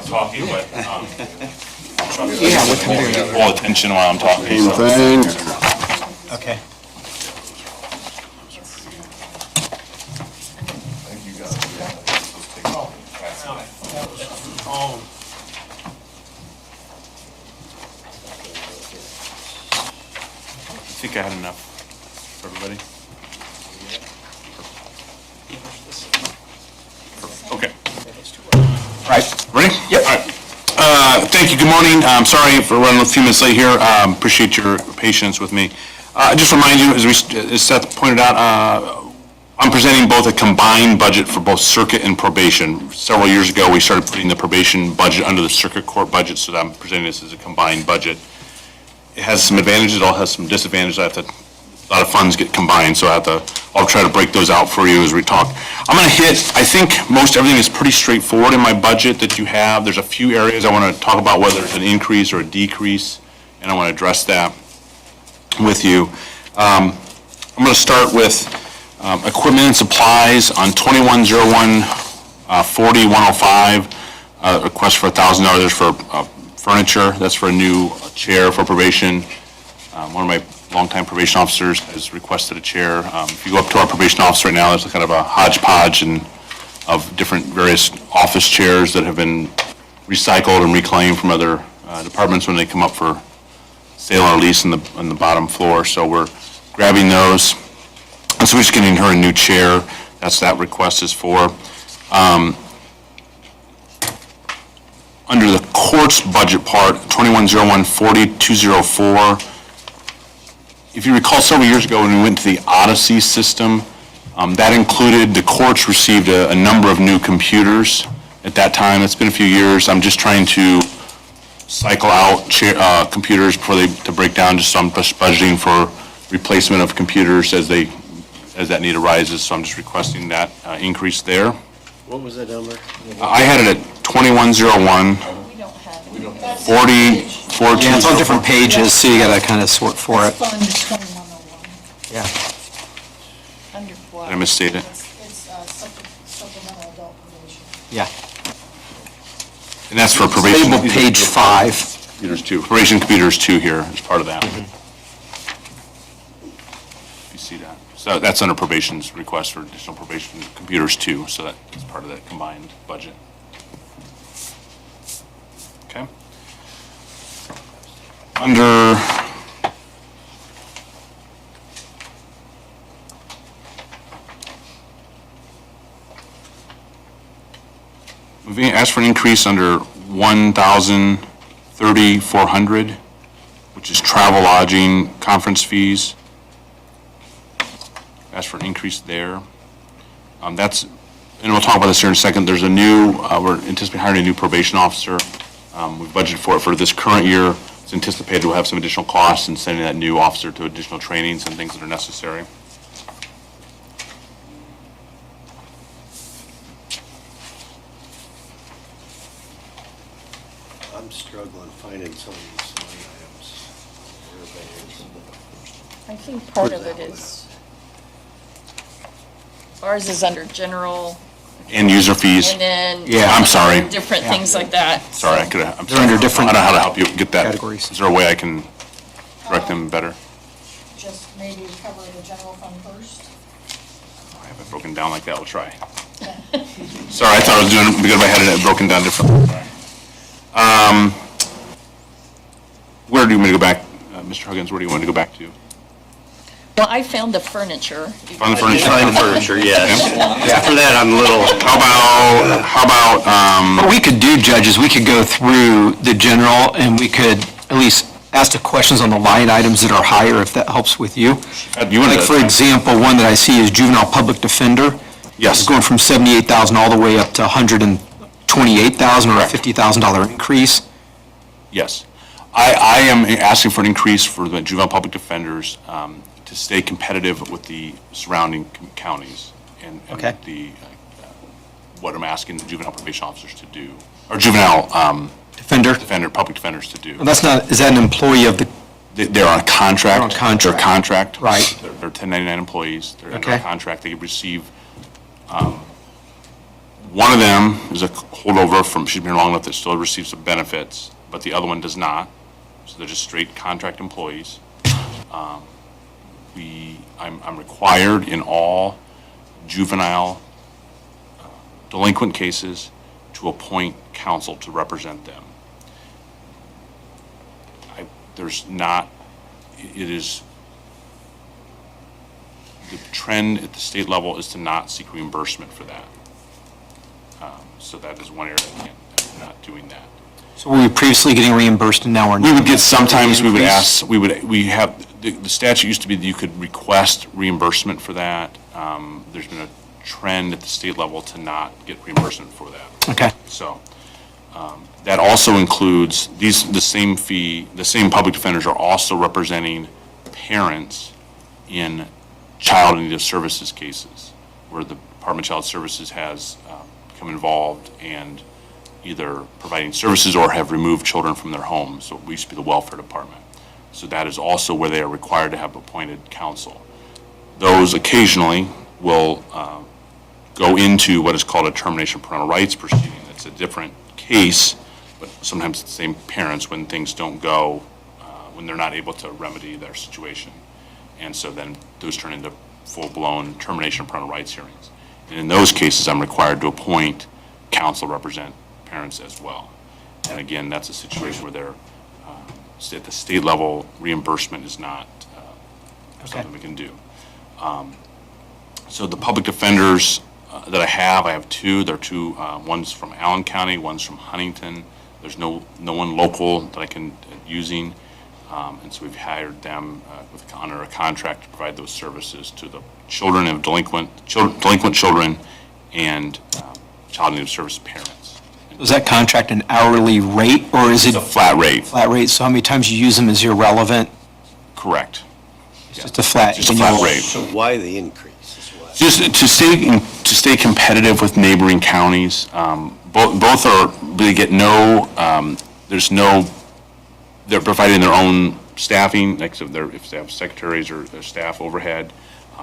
talking, but full attention while I'm talking. Same thing. Okay. I think I had enough for everybody. Okay. All right, ready? Yep. All right. Thank you, good morning. I'm sorry for running a few minutes late here. Appreciate your patience with me. Just remind you, as Seth pointed out, I'm presenting both a combined budget for both circuit and probation. Several years ago, we started putting the probation budget under the circuit court budget, so that I'm presenting this as a combined budget. It has some advantages, it all has some disadvantages. A lot of funds get combined, so I'll try to break those out for you as we talk. I'm going to hit, I think most everything is pretty straightforward in my budget that you have. There's a few areas I want to talk about, whether it's an increase or a decrease, and I want to address that with you. I'm going to start with equipment and supplies on 2101-40-105, request for $1,000 for furniture. That's for a new chair for probation. One of my longtime probation officers has requested a chair. If you go up to our probation office right now, there's kind of a hodgepodge of different various office chairs that have been recycled and reclaimed from other departments when they come up for sale or lease on the bottom floor. So we're grabbing those. And so we're just getting her a new chair. That's that request is for. Under the court's budget part, 2101-40-204, if you recall several years ago when we went to the Odyssey system, that included, the courts received a number of new computers at that time. It's been a few years. I'm just trying to cycle out computers before to break down, just so I'm just budgeting for replacement of computers as that need arises. So I'm just requesting that increase there. What was that number? I had it at 2101. 40. Yeah, it's on different pages, so you gotta kind of sort for it. Fund 2101. Yeah. Under what? Did I misstate it? It's supplemental adult probation. Yeah. And that's for probation. Table page 5. Computers 2. Probation computers 2 here is part of that. If you see that. So that's under probation's request for additional probation computers 2. So that's part of that combined budget. Okay. Under moving, ask for an increase under 1,030,400, which is travel, lodging, conference fees. Ask for an increase there. That's, and we'll talk about this here in a second. There's a new, we're anticipating hiring a new probation officer. We've budgeted for it for this current year. It's anticipated we'll have some additional costs in sending that new officer to additional trainings and things that are necessary. I'm struggling finding some of these line items. I think part of it is, ours is under general. And user fees. And then. Yeah, I'm sorry. Different things like that. Sorry, I'm They're sorry. under different I don't know how to help you get that. categories. Is there a way I can direct them better? Just maybe cover the general fund first. I have it broken down like that. We'll try. Sorry, I thought I was doing it because I had it broken down differently. Where do you want me to go back, Mr. Huggins? Where do you want to go back to? Well, I found the furniture. Find the furniture. Find the furniture, yes. After that, I'm a little, How about, What we could do, judges, we could go through the general, and we could at least ask the questions on the line items that are higher, if that helps with you. you want Like, for to, example, one that I see is juvenile public defender. yes. It's going from 78,000 all the way up to 128,000, or a $50,000 increase. Yes. I am asking for an increase for the juvenile public defenders to stay competitive with the surrounding counties and Okay. what I'm asking the juvenile probation officers to do, or juvenile public defenders to do. Well, that's not, is that an employee of the, They're on contract. They're on contract. They're contract. Right. They're 1099 employees. They're under Okay. a contract. They receive One of them is a holdover from, she's been here long enough that still receives some benefits, but the other one does not. So they're just straight contract employees. I'm required in all juvenile delinquent cases to appoint counsel to represent them. The trend at the state level is to not seek reimbursement for that. So that is one area I'm not doing that. So were we previously getting reimbursed and now we're We not? would get, sometimes we would Increase? ask, the statute used to be that you could request reimbursement for that. There's been a trend at the state level to not get reimbursement for that. Okay. So, that also includes, the same public defenders are also representing parents in child in need of services cases, where the Department of Child Services has become involved and either providing services or have removed children from their homes. So we used to be the welfare department. So that is also where they are required to have appointed counsel. Those occasionally will go into what is called a termination of parental rights proceeding. It's a different case, but sometimes it's the same parents when things don't go, when they're not able to remedy their situation. And so then those turn into full-blown termination of parental rights hearings. And in those cases, I'm required to appoint counsel to represent parents as well. And again, that's a situation where they're, at the state level, reimbursement is not something we can do. So the public defenders that I have two. There are two, one's from Allen County, one's from Huntington. There's no one local that I can using. And so we've hired them under a contract to provide those services to the children of delinquent children and child in need of service parents. Is that contract an hourly rate or is it? It's a flat rate. Flat rate, so how many times you use them is irrelevant? Correct. It's just a flat. Just a flat annual- rate. So why the increase is what? Just to stay competitive with neighboring counties. Both are, they get no, they're providing their own staffing, like if they have secretaries or their staff overhead,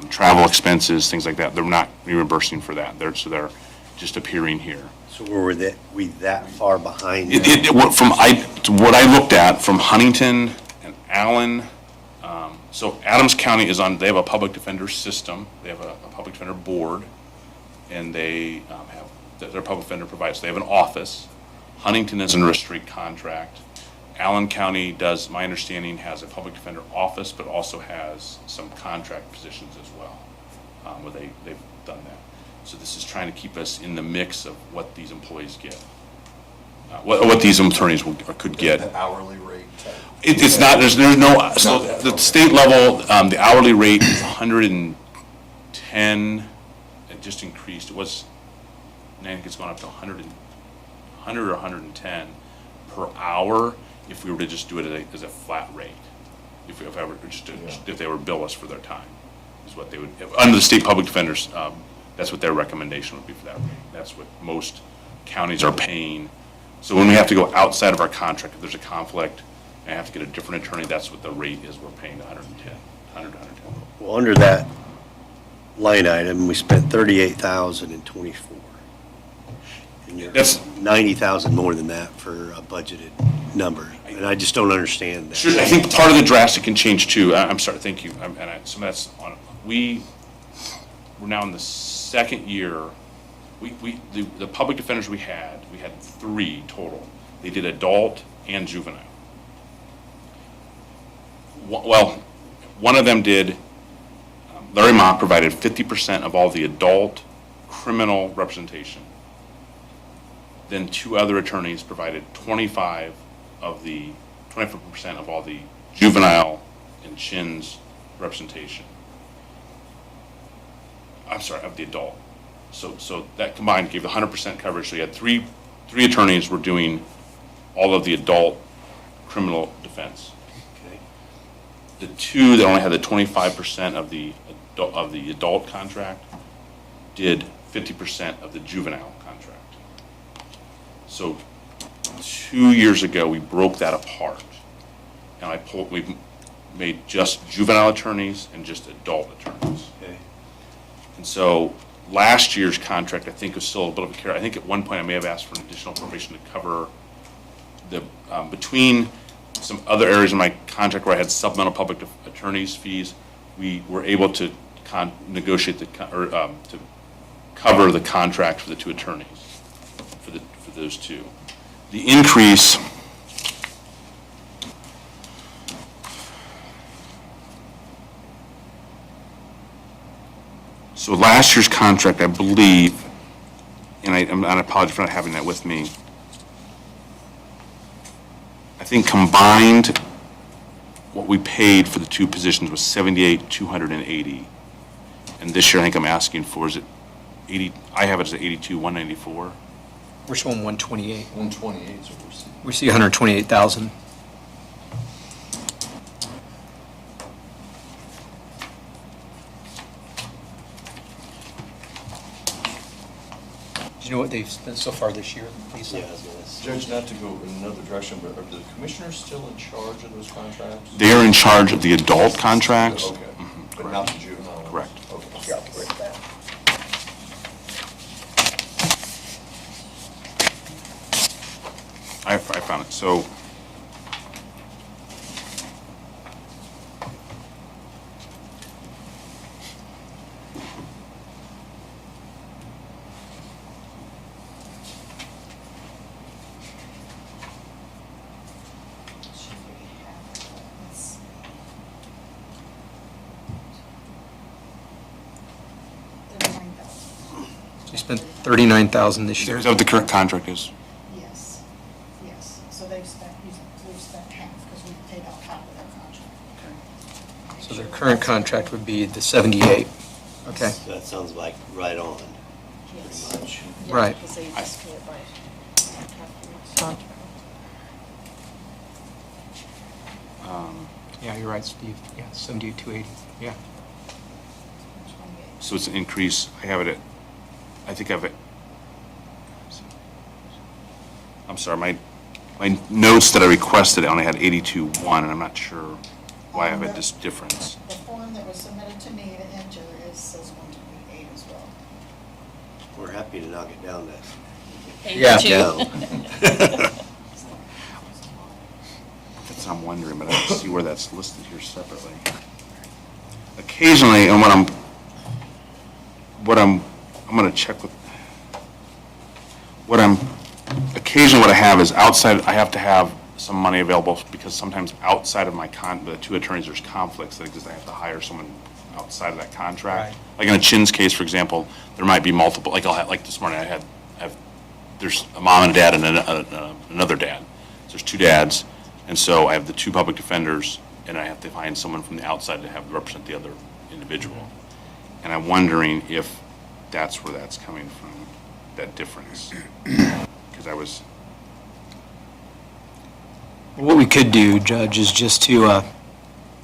travel expenses, things like that. They're not reimbursing for that. So they're just appearing here. So were we that far behind? From what I looked at, from Huntington and Allen, so Adams County they have a public defender system, they have a public defender board, and they their public defender provides, they have an office. Huntington is under a straight contract. Allen County does, my understanding, has a public defender office, but also has some contract positions as well, where they've done that. So this is trying to keep us in the mix of what these employees get, what these attorneys could get. The hourly rate. It's not, there's no, so the state level, the hourly rate is 110, it just increased, it was, I think it's gone up to 100 or 110 per hour if we were to just do it as a flat rate. If they were bill us for their time, is what they would, under the state public defenders, that's what their recommendation would be for that rate. That's what most counties are paying. So when we have to go outside of our contract, if there's a conflict, and I have to get a different attorney, that's what the rate is we're paying, 110, 100 to 110. Well, under that line item, we spent $38,000 in '24. That's- $90,000 more than that for a budgeted number, and I just don't understand that. Sure, I think part of the drastic can change too. I'm sorry, thank you. Some of that's on, we're now in the second year. The public defenders we had 3 total. They did adult and juvenile. Well, one of them did, Larry Mock provided 50% of all the adult criminal representation. Then 2 other attorneys provided 24% of all the juvenile and chins representation. I'm sorry, of the adult. So that combined gave 100% coverage. So you had three attorneys were doing all of the adult criminal defense. Okay. The 2 that only had the 25% of the adult contract did 50% of the juvenile contract. So 2 years ago, we broke that apart. And we made just juvenile attorneys and just adult attorneys. Okay. And so last year's contract, I think, was still a bit of a carrot. I think at one point I may have asked for an additional appropriation to cover the, between some other areas in my contract where I had supplemental public attorney's fees, we were able to negotiate to cover the contract for the two attorneys, for those two. The increase, so last year's contract, I believe, and I apologize for not having that with me, I think combined, what we paid for the two positions was $78,280. And this year, I think I'm asking for, is it 80, I have it as $82,194. We're showing 128. 128 is what we're seeing. We see 128,000. Do you know what they've spent so far this year, Lisa? Yeah, I was gonna say. Judge, not to go in another direction, but are the commissioners still in charge of those contracts? They're in charge of the adult contracts. Okay, but not the juvenile ones? Correct. Okay. Yeah, I'll get rid of that. I found it. So, You spent 39,000 this year. is that what the current contract is? Yes, yes. So they've spent half because we paid out half of their contract. So their current contract would be the 78. Okay. That sounds like right on, Yes. pretty much. Yeah, Right. because they just pay it by contract. Yeah, you're right, Steve. Yeah, 78,280. Yeah. 28. So it's an increase. I have it at, I think I have it. I'm sorry, my notes that I requested only had 82.1, and I'm not sure why I have this difference. The form that was submitted to me to enter says 128 as well. We're happy to knock it down to Yeah. down. That's what I'm wondering, but I don't see where that's listed here separately. Occasionally, and I'm going to check with, occasionally what I have is outside, I have to have some money available because sometimes outside of the two attorneys, there's conflicts that exist. I have to hire someone outside of that contract. Right. Like in a Chin's case, for example, there might be multiple, like like this morning, there's a mom and a dad and another dad. So there's two dads. And so I have the two public defenders, and I have to find someone from the outside to have represent the other individual. And I'm wondering if that's where that's coming from, that difference. Because I was, What we could do, Judge, is just to,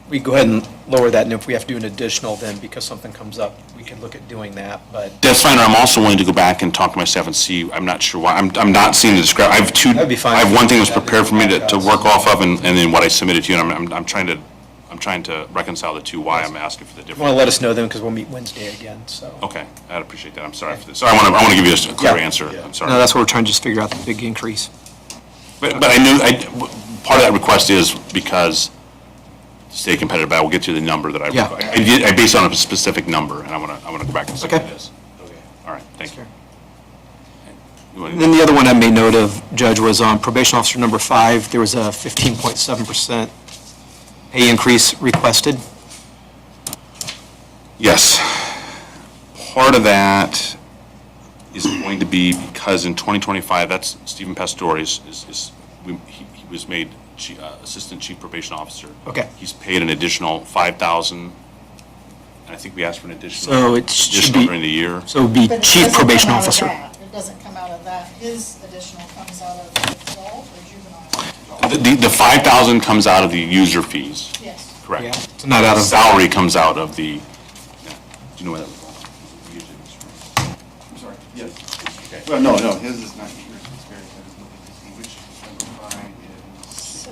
we go ahead and lower that, and if we have to do an additional, then because something comes up, we could look at doing that, but that's fine, or I'm also willing to go back and talk to my staff and see, I'm not sure why, I'm not seeing the I have two, That'd be fine. I have one thing that's prepared for me to work off of, and then what I submitted to you, and I'm trying to reconcile the two, why I'm asking for the you want to difference. let us know then, because we'll meet Wednesday again, so. Okay, I'd appreciate that, I'm sorry for this. So I want to give you a clear Yeah. answer, I'm sorry. No, that's what we're trying to just figure out the big increase. But I knew, part of that request is because to stay competitive, but I will get you the number that Yeah. I based on a specific number, and I want to go back and see what Okay. it is. Okay. All right, thank you. Sure. You wanna- And then the other one I made note of, Judge, was on probation officer number 5, there was a 15.7% pay increase requested. Yes. Part of that is going to be because in 2025, that's Stephen Pastore he was made Assistant Chief Probation Officer. Okay. He's paid an additional $5,000, and I think we asked for an additional. So it should additional be- during the year. So it would be But it chief doesn't probation come out of officer. that. It doesn't come out of that. His additional comes out of adult or juvenile? The 5,000 comes out of the user fees, Yes. correct? Yeah, it's not out of. Salary comes out of the, do you know where that was? I'm sorry, yes. Well, no, his is not here, it's very, I was looking to see which number 5 is. So,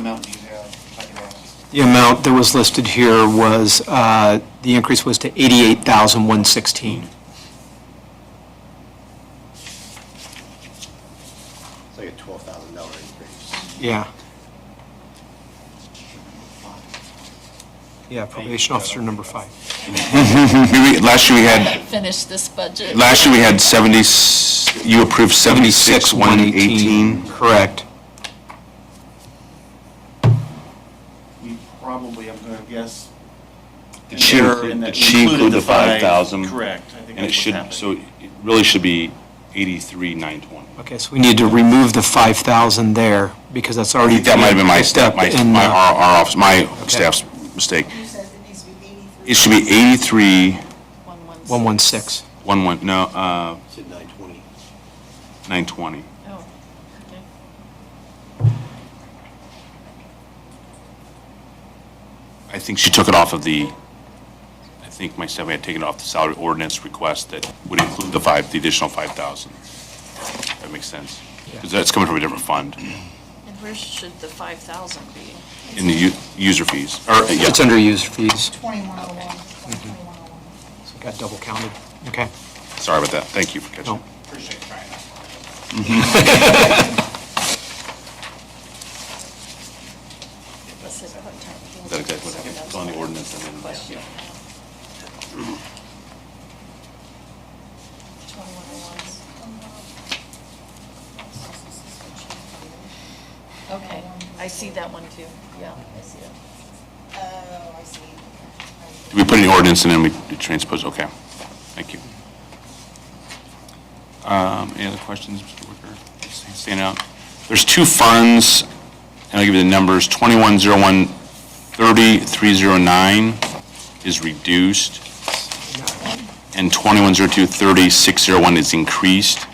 amount do you have? I can ask. The amount that was listed here was, the increase was to 88,116. It's like a $12,000 increase. Yeah. Yeah, probation officer number 5. Last year we had, Finish this budget. last year we had 70, you approved 76,118. Correct. We probably, I'm going to guess. Did she include the 5,000? Correct. I think And it that's what's should, happening. so it really should be 83,920. Okay, so we need to remove the 5,000 there, because that's already. That might have been my step step, in, our office, my staff's mistake. You said it needs to be 83. It should be 83, 116. 11, no, It's at 920. 920. Oh, okay. I think she took it off of the, I think my staff had taken it off the salary ordinance request that would include the additional 5,000. That makes sense. Because that's coming from a different fund And where should the 5,000 be? in the user fees, or, yeah. It's under user fees, 2101, 2101. so it got double counted. Okay. Sorry about that. Thank you for catching No. it. Appreciate trying that. This is part-time. Is that exactly what happened? It's on the ordinance and then, Question. yeah. 2101. Okay, I see that one too. Yeah, I see it. Oh, I see. Did we put in the ordinance and then we transpose? Okay. Thank you. Any other questions, Mr. Wicker? Stand out. There's two funds, and I'll give you the numbers. 2101-30309 is reduced, and 2102-3601 is increased.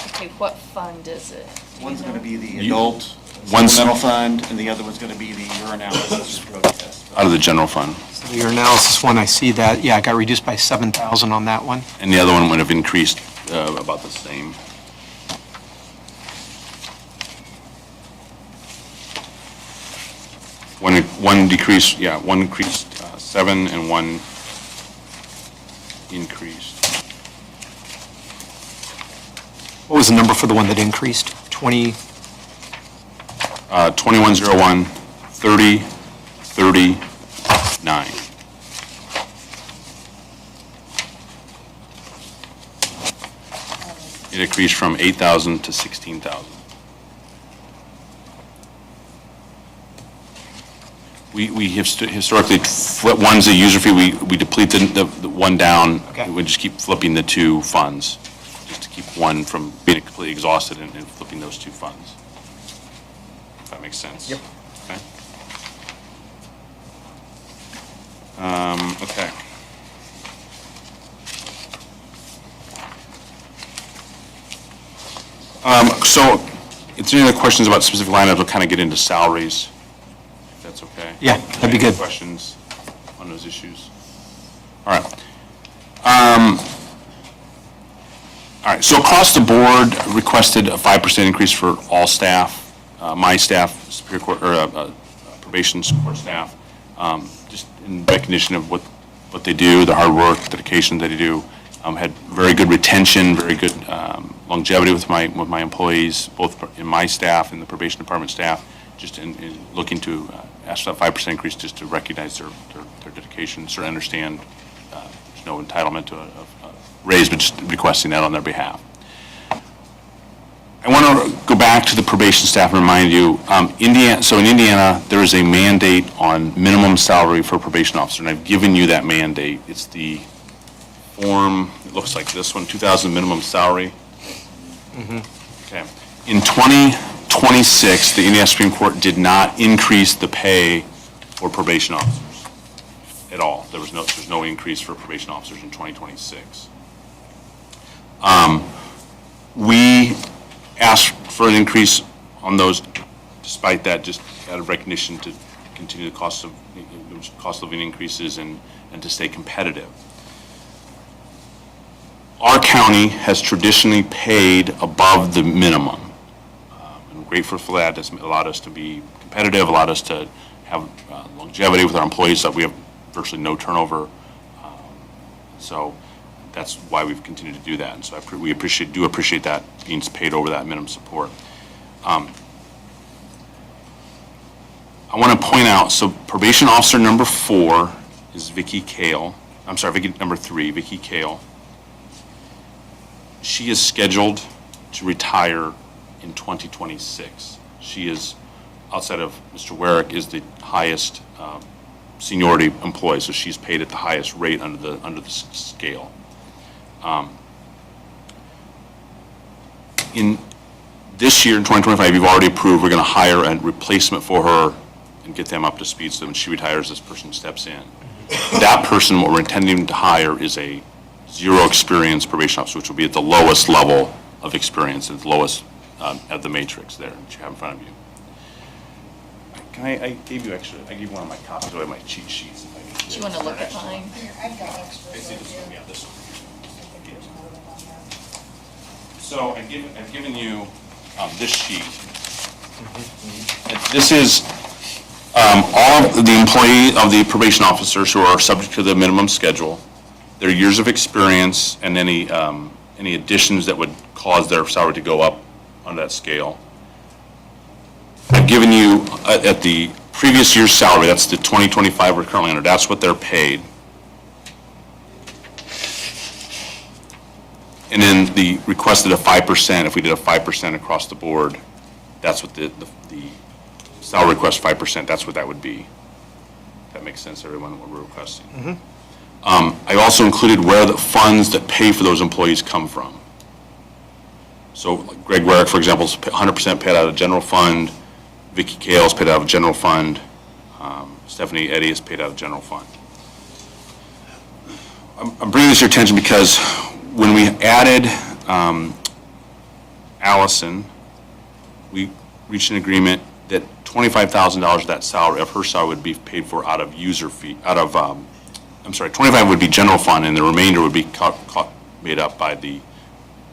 Okay, what fund is it? Do you One's going to know? be the You- adult one's- supplemental fund, and the other one's going to be the urinalysis drug test. Out of the general fund. So your analysis one, I see that, yeah, it got reduced by 7,000 on that one. And the other one would have increased about the same. One decreased, yeah, one increased 7 and one increased. What was the number for the one that increased? 20, 2101-3039. It increased from 8,000 to 16,000. We have historically, one's a user fee, we deplete the one down. Okay. We just keep flipping the two funds, just to keep one from being completely exhausted and flipping those two funds. If that makes sense. Yep. Okay. Okay. So, if there's any other questions about specific line items, we'll kind of get into salaries, if that's okay. Yeah, that'd be Any good. questions on those issues? All right. All right, so across the board, requested a 5% increase for all staff, my staff, Superior Court, or probation support staff, just in recognition of what they do, the hard work, dedication that they do. Had very good retention, very good longevity with my employees, both in my staff and the probation department staff, just in looking to ask for that 5% increase just to recognize their dedication, sort of understand there's no entitlement to a raise, but just requesting that on their behalf. I want to go back to the probation staff and remind you, so in Indiana, there is a mandate on minimum salary for a probation officer, and I've given you that mandate. It's the form, it looks like this one, 2,000 minimum salary. Okay. In 2026, the Indiana Supreme Court did not increase the pay for probation officers at all. There's no increase for probation officers in 2026. We asked for an increase on those, despite that, just out of recognition to continue the cost of living increases and to stay competitive. Our county has traditionally paid above the minimum. And grateful for that. It's allowed us to be competitive, allowed us to have longevity with our employees, so that we have virtually no turnover. So that's why we've continued to do that. And so we do appreciate that being paid over that minimum support. I want to point out, so probation officer number 4 is Vicki Kale. I'm sorry, number 3, Vicki Kale. She is scheduled to retire in 2026. She is, outside of Mr. Warwick, is the highest seniority employee, so she's paid at the highest rate under the scale. In this year, in 2025, you've already approved, we're going to hire a replacement for her and get them up to speed, so that when she retires, this person steps in. That person, what we're intending to hire is a 0 experience probation officer, which will be at the lowest level of experience, at the lowest of the matrix there that you have in front of you. I gave you one of my copies of my cheat sheets. Do you want to look at mine? Here, I've got extras right here. Yeah, this one. I think there's more of them on there. So I've given you this sheet. This is all of the employee of the probation officers who are subject to the minimum schedule, their years of experience, and any additions that would cause their salary to go up on that scale. I've given you at the previous year's salary, that's the 2025 we're currently under, that's what they're paid. And then the requested a 5%, if we did a 5% across the board, that's what the salary request 5%, that's what that would be. That makes sense, everyone, what we're requesting. I also included where the funds that pay for those employees come from. So like Greg Warwick, for example, is 100% paid out of general fund. Vicki Kale is paid out of general fund. Stephanie Eddy is paid out of general fund. I'm bringing this to your attention because when we added Allison, we reached an agreement that $25,000 of that salary, of her salary, would be paid for out of user fee, I'm sorry, 25 would be general fund, and the remainder would be made up by the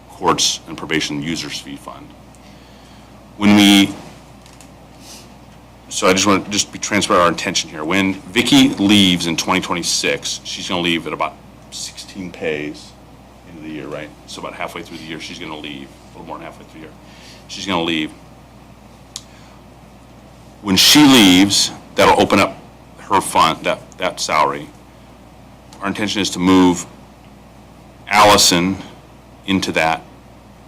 courts and probation users fee fund. So I just want to be transparent our intention here. When Vicki leaves in 2026, she's going to leave at about 16 pays into the year, right? So about halfway through the year, she's going to leave, a little more than halfway through the year. She's going to leave. When she leaves, that'll open up her fund, that salary. Our intention is to move Allison into that,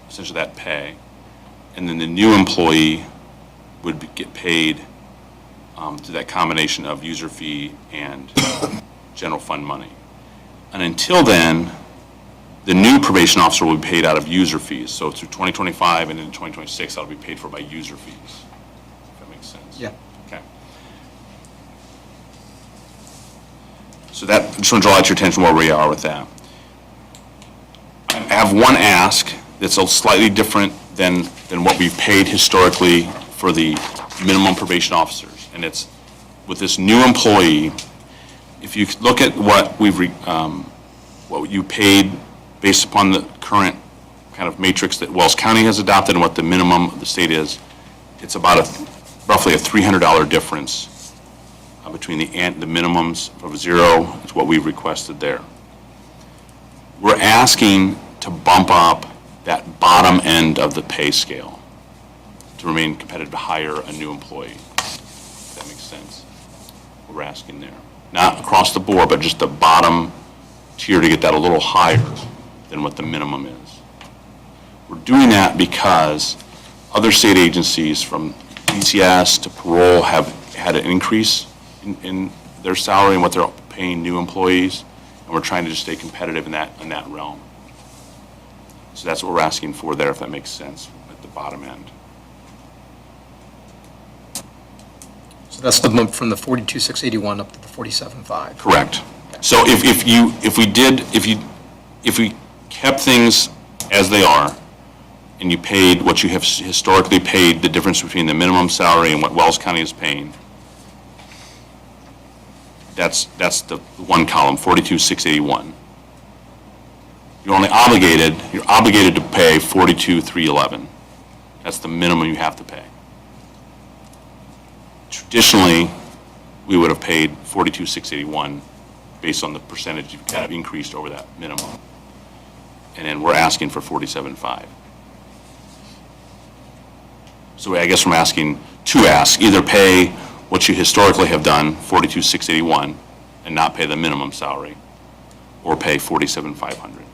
essentially that pay, and then the new employee would get paid through that combination of user fee and general fund money. And until then, the new probation officer will be paid out of user fees. So through 2025 and into 2026, that'll be paid for by user fees. If that makes sense. Yeah. Okay. So that, I just want to draw out your attention where we are with that. I have one ask that's slightly different than what we've paid historically for the minimum probation officers. And it's with this new employee, if you look at what what you paid based upon the current kind of matrix that Wells County has adopted and what the minimum of the state is, it's about roughly a $300 difference between the minimums of 0 to what we've requested there. We're asking to bump up that bottom end of the pay scale to remain competitive to hire a new employee. If that makes sense. We're asking there. Not across the board, but just the bottom tier to get that a little higher than what the minimum is. We're doing that because other state agencies from DCS to parole have had an increase in their salary and what they're paying new employees, and we're trying to just stay competitive in that realm. So that's what we're asking for there, if that makes sense, at the bottom end. So that's the bump from the 42,681 up to the 47,500. Correct. So if we kept things as they are, and you paid what you have historically paid, the difference between the minimum salary and what Wells County is paying, that's the one column, 42,681. You're obligated to pay 42,311. That's the minimum you have to pay. Additionally, we would have paid 42,681 based on the percentage you've kind of increased over that minimum. And then we're asking for 47.5. So I guess I'm asking to ask, either pay what you historically have done, 42,681, and not pay the minimum salary, or pay 47,500.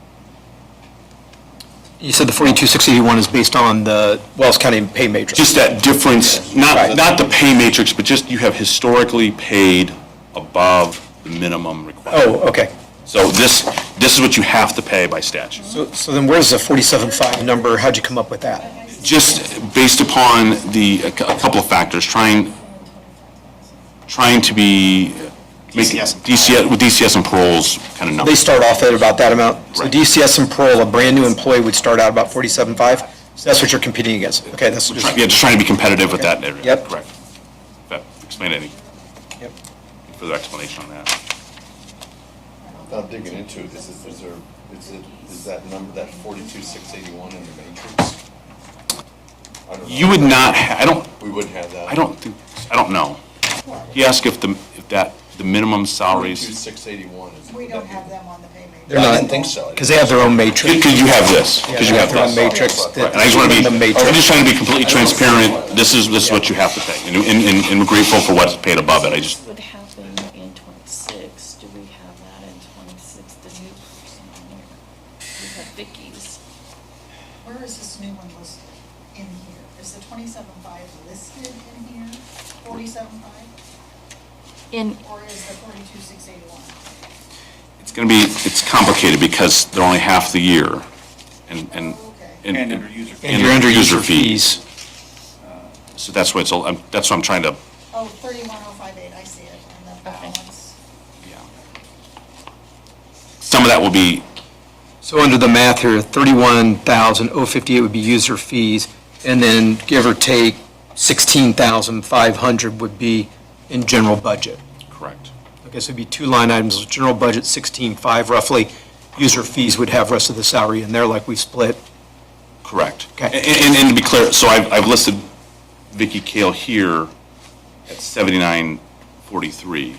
You said the 42,681 is based on the Wells County pay matrix. Just that difference, not the pay matrix, but just you have historically paid above the minimum required. Oh, okay. So this is what you have to pay by statute. So then where's the 47.5 number? How'd you come up with that? Just based upon a couple of factors, trying to be, make DCS, with DCS and paroles kind of They numbers. start off at about that amount? So Right. DCS and parole, a brand-new employee would start out about 47.5? So that's what you're competing against? Okay, that's just... Yeah, just trying to be competitive with that area. Yep. Correct. Explain any Yep. further explanation on that? Without digging into it, is that number, that 42,681 in the matrix? I don't know. You would not, We wouldn't have that. I don't know. He asked if the minimum salaries, 42,681 is. We don't have them on the pay matrix. They're I not- didn't think so. Because they have their own matrix. because you have this, Yeah, because they you have have their own this. matrix. Right, and I just want to be, The I'm matrix. just trying to be completely transparent. This is what you have to pay, and we're grateful for what's paid above it. I just, What would happen in 26? Do we have that in 26, the new person on here? We have Vicky's. Where is this new one listed in here? Is the 27.5 listed in here, 47.5? Or is the 42,681? it's complicated because they're only half the year, and. Okay. And under user fees. And you're under user fees. So that's why that's what I'm trying to, Oh, 31,058, I see it, and the balance. yeah. Some of that will be, So under the math here, 31,058 would be user fees, and then give or take 16,500 would be in general budget. correct. I guess it'd be two line items, general budget 16.5 roughly, user fees would have rest of the salary in there like we split. Correct. Okay. And to be clear, so I've listed Vicky Kale here at 79.43.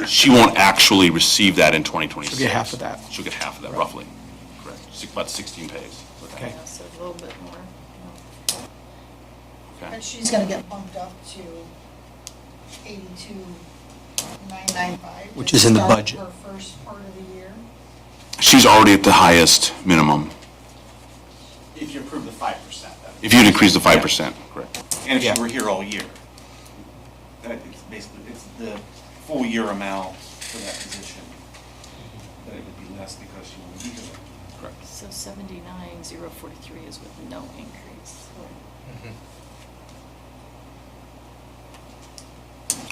She won't actually receive that in 2026. She'll get half of that. She'll get half of that, roughly. Correct. About 16 pays. Okay. Yeah, so a little bit more. Okay. But she's gonna get bumped up to 82,995. Which is in the to start budget. Her first part of the year. She's already at the highest minimum, If you approve the 5%, though. if you'd increase the 5%, correct. And if Yeah. you were here all year. That it's basically, it's the full year amount for that position. But it would be less because you wouldn't be here. Correct. So 79,043 is with no increase.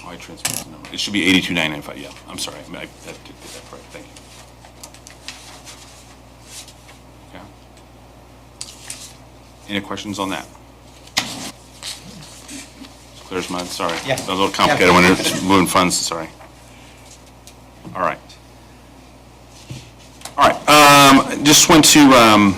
Oh, I transferred the number. It should be 82,995, yeah, I'm sorry, I did that correct, thank you. Okay. Any questions on that? Clear as mud, sorry. Yeah. That was a little complicated when it's moving funds, sorry. All right. All right, just want to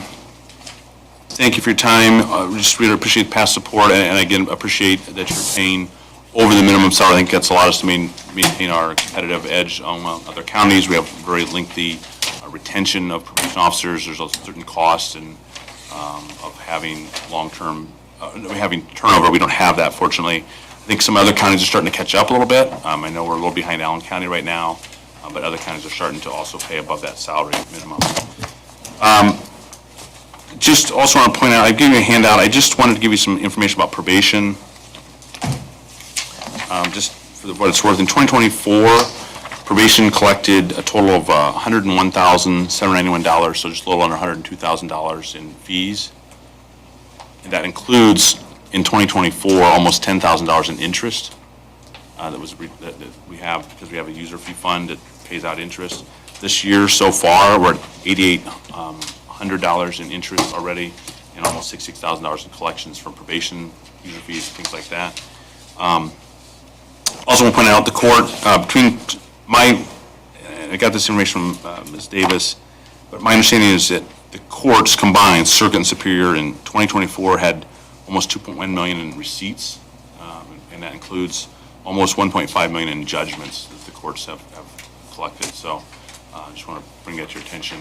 thank you for your time. Just really appreciate past support, and again, appreciate that you're paying over the minimum salary. I think that's allowed us to maintain our competitive edge on other counties. We have very lengthy retention of probation officers. There's a certain cost and of having long-term, having turnover. We don't have that, fortunately. I think some other counties are starting to catch up a little bit. I know we're a little behind Allen County right now, but other counties are starting to also pay above that salary minimum. Just also want to point out, I gave you a handout. I just wanted to give you some information about probation. Just for what it's worth, in 2024, probation collected a total of $101,791, so just a little under $102,000 in fees. And that includes, in 2024, almost $10,000 in interest that we have, because we have a user fee fund that pays out interest. This year, so far, we're at $8,800 in interest already, and almost $66,000 in collections from probation, user fees, things like that. Also want to point out the court, I got this information from Ms. Davis, but my understanding is that the courts combined, Circuit and Superior, in 2024 had almost 2.1 million in receipts, and that includes almost 1.5 million in judgments that the courts have collected. So I just want to bring that to your attention.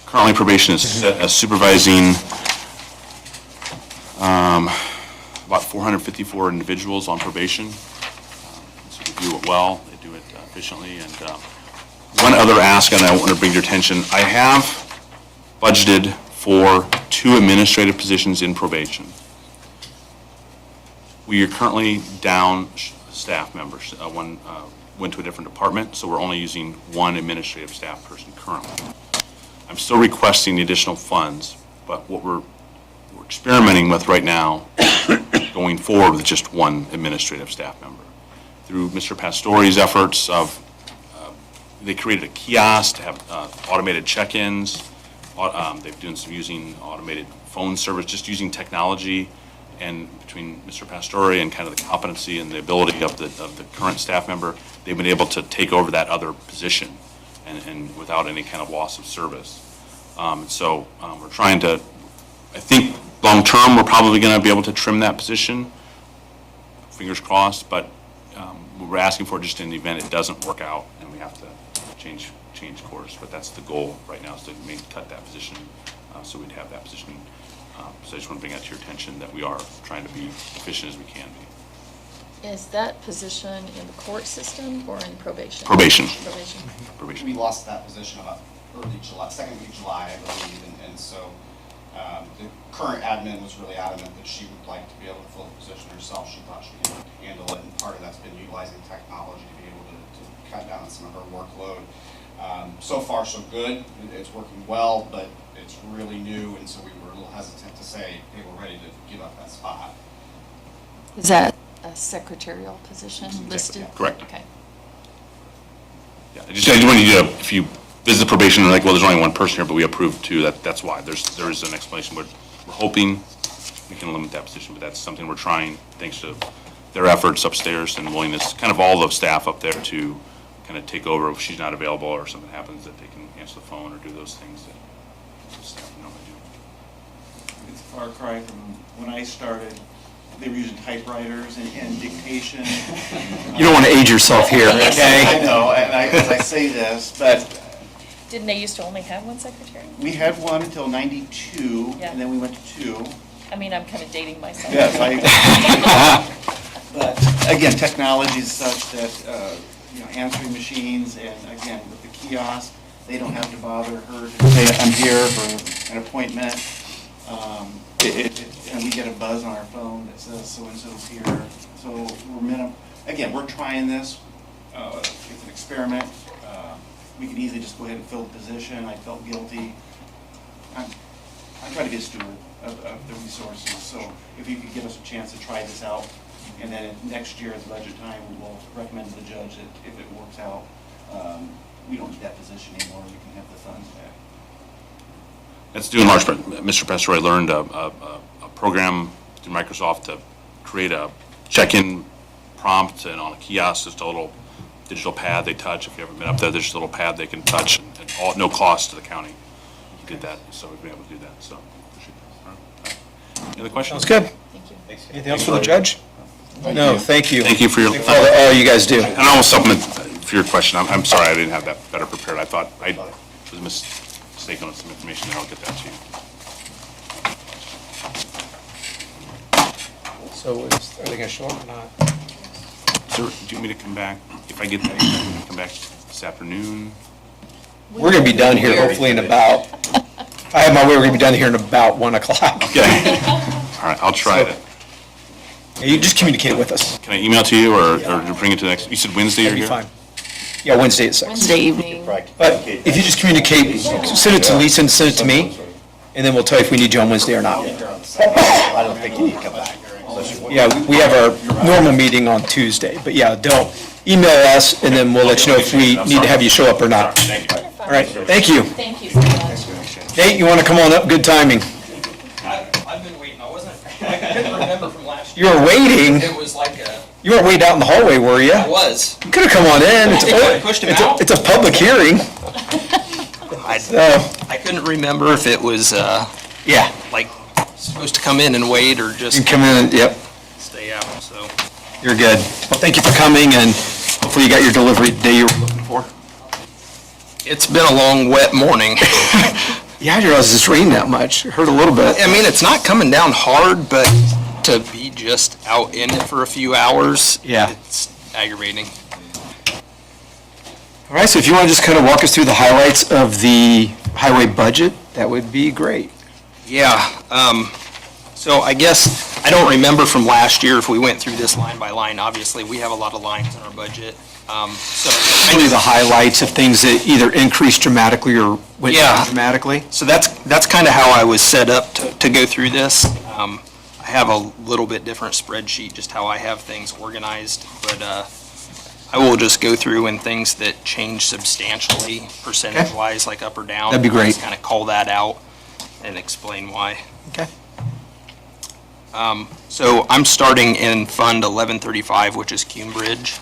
Currently, probation is supervising about 454 individuals on probation. So they do it well, they do it efficiently. And one other ask, and I want to bring to your attention, I have budgeted for 2 administrative positions in probation. We are currently down staff members. One went to a different department, so we're only using 1 administrative staff person currently. I'm still requesting the additional funds, but what we're experimenting with right now, going forward with just 1 administrative staff member. Through Mr. Pastore's efforts of, they created a kiosk to have automated check-ins. They've done some using automated phone service, just using technology. And between Mr. Pastore and kind of the competency and the ability of the current staff member, they've been able to take over that other position and without any kind of loss of service. So we're trying to, I think, long-term, we're probably going to be able to trim that position, fingers crossed, but we're asking for it just in the event it doesn't work out and we have to change course. But that's the goal right now, is to maybe cut that position so we'd have that position. So I just want to bring that to your attention that we are trying to be efficient as we can be. Is that position in the court system or in probation? Probation. Probation. Probation. We lost that position about early July, second week of July, I believe, and so the current admin was really adamant that she would like to be able to fill the position herself. She thought she could handle it, and part of that's been utilizing technology to be able to cut down on some of her workload. So far, so good. It's working well, but it's really new, and so we were a little hesitant to say, hey, we're ready to give up that spot. Is that a secretarial position Exactly, listed? yeah. Correct. Okay. Yeah, I just wanted you to, if you visit probation, and like, well, there's only 1 person here, but we approved 2, that's why. There is an explanation. We're hoping we can limit that position, but that's something we're trying, thanks to their efforts upstairs and willingness, kind of all the staff up there to kind of take over if she's not available or something happens, that they can answer the phone or do those things that the staff normally do. It's a far cry from when I started. They were using typewriters and dictation. You don't want to age yourself here, I okay? know, and I say this, but Didn't they used to only have 1 secretary? we had 1 until '92, Yeah. and then we went to 2. I mean, I'm kind of dating myself. Yes, but again, technology is such that, answering machines, and again, with the kiosk, they don't have to bother her to say, I'm here for an appointment. And we get a buzz on our phone that says so-and-so's here. So we're trying this. It's an experiment. We could easily just go ahead and fill the position. I felt guilty. I try to be a steward of the resources. So if you could give us a chance to try this out, and then next year at the budget time, we will recommend to the judge that if it works out, we don't need that position anymore. We can have the funds back. That's due in large part. Mr. Pastore learned a program through Microsoft to create a check-in prompt, and on a kiosk, just a little digital pad they touch. If you haven't been up there, there's just a little pad they can touch, and all, no cost to the county. He did that, so we've been able to do that. So appreciate that. All right. Any other questions? Sounds good. Thank you. Anything else for the judge? No, thank you. Thank you for your. Thank you for all you guys do. And I will supplement for your question. I'm sorry I didn't have that better prepared. I thought I was mistaken on some information, and I'll get that to you. So are they going to show up or not? Sir, do you want me to come back? If I get that, you want me to come back this afternoon? We're going to be done here hopefully in about, if I have my way, we're going to be done here in about 1 o'clock. Okay. All right, I'll try So- it. Yeah, you just communicate with us. Can I email to you or bring it to the next, you said Wednesday you're That'd be here? fine. Yeah, Wednesday at 6. Wednesday evening. But if you just communicate, send it to Lisa and send it to me, and then we'll tell you if we need you on Wednesday or not. I don't think you need to come back unless you want. Yeah, we have our normal meeting on Tuesday, but yeah, don't email us, and then we'll let you know if we need to have you show up or not. All right, thank you. Thank you so much. Nate, you want to come on up? Good timing. I've been waiting, I couldn't remember from last year. You were waiting. It was like You weren't way down in the hallway, were you? I was. You could have come on in. I pushed him out. It's a public hearing. So, I couldn't remember if it was, yeah. like supposed to come in and wait or just You can come in, yep, stay out, so. you're good. Well, thank you for coming, and hopefully you got your delivery day you were looking for. It's been a long, wet morning. Yeah, I didn't realize it's rained that much. Heard a little bit. I mean, it's not coming down hard, but to be just out in it for a few hours, Yeah. it's aggravating. All right, so if you want to just kind of walk us through the highlights of the highway budget, that would be great. Yeah, so I guess, I don't remember from last year if we went through this line by line. Obviously, we have a lot of lines in our budget. Really the highlights of things that either increased dramatically or went Yeah. down dramatically. So that's kind of how I was set up to go through this. I have a little bit different spreadsheet, just how I have things organized, but I will just go through and things that change substantially, percentage-wise, like up or down. That'd be great. Just kind of call that out and explain why. Okay. So I'm starting in Fund 1135, which is Cume Bridge.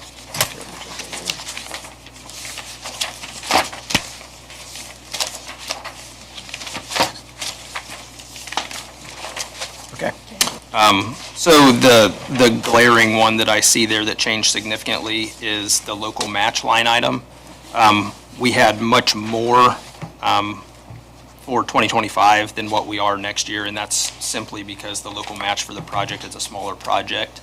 Okay. So the glaring one that I see there that changed significantly is the local match line item. We had much more for 2025 than what we are next year, and that's simply because the local match for the project is a smaller project.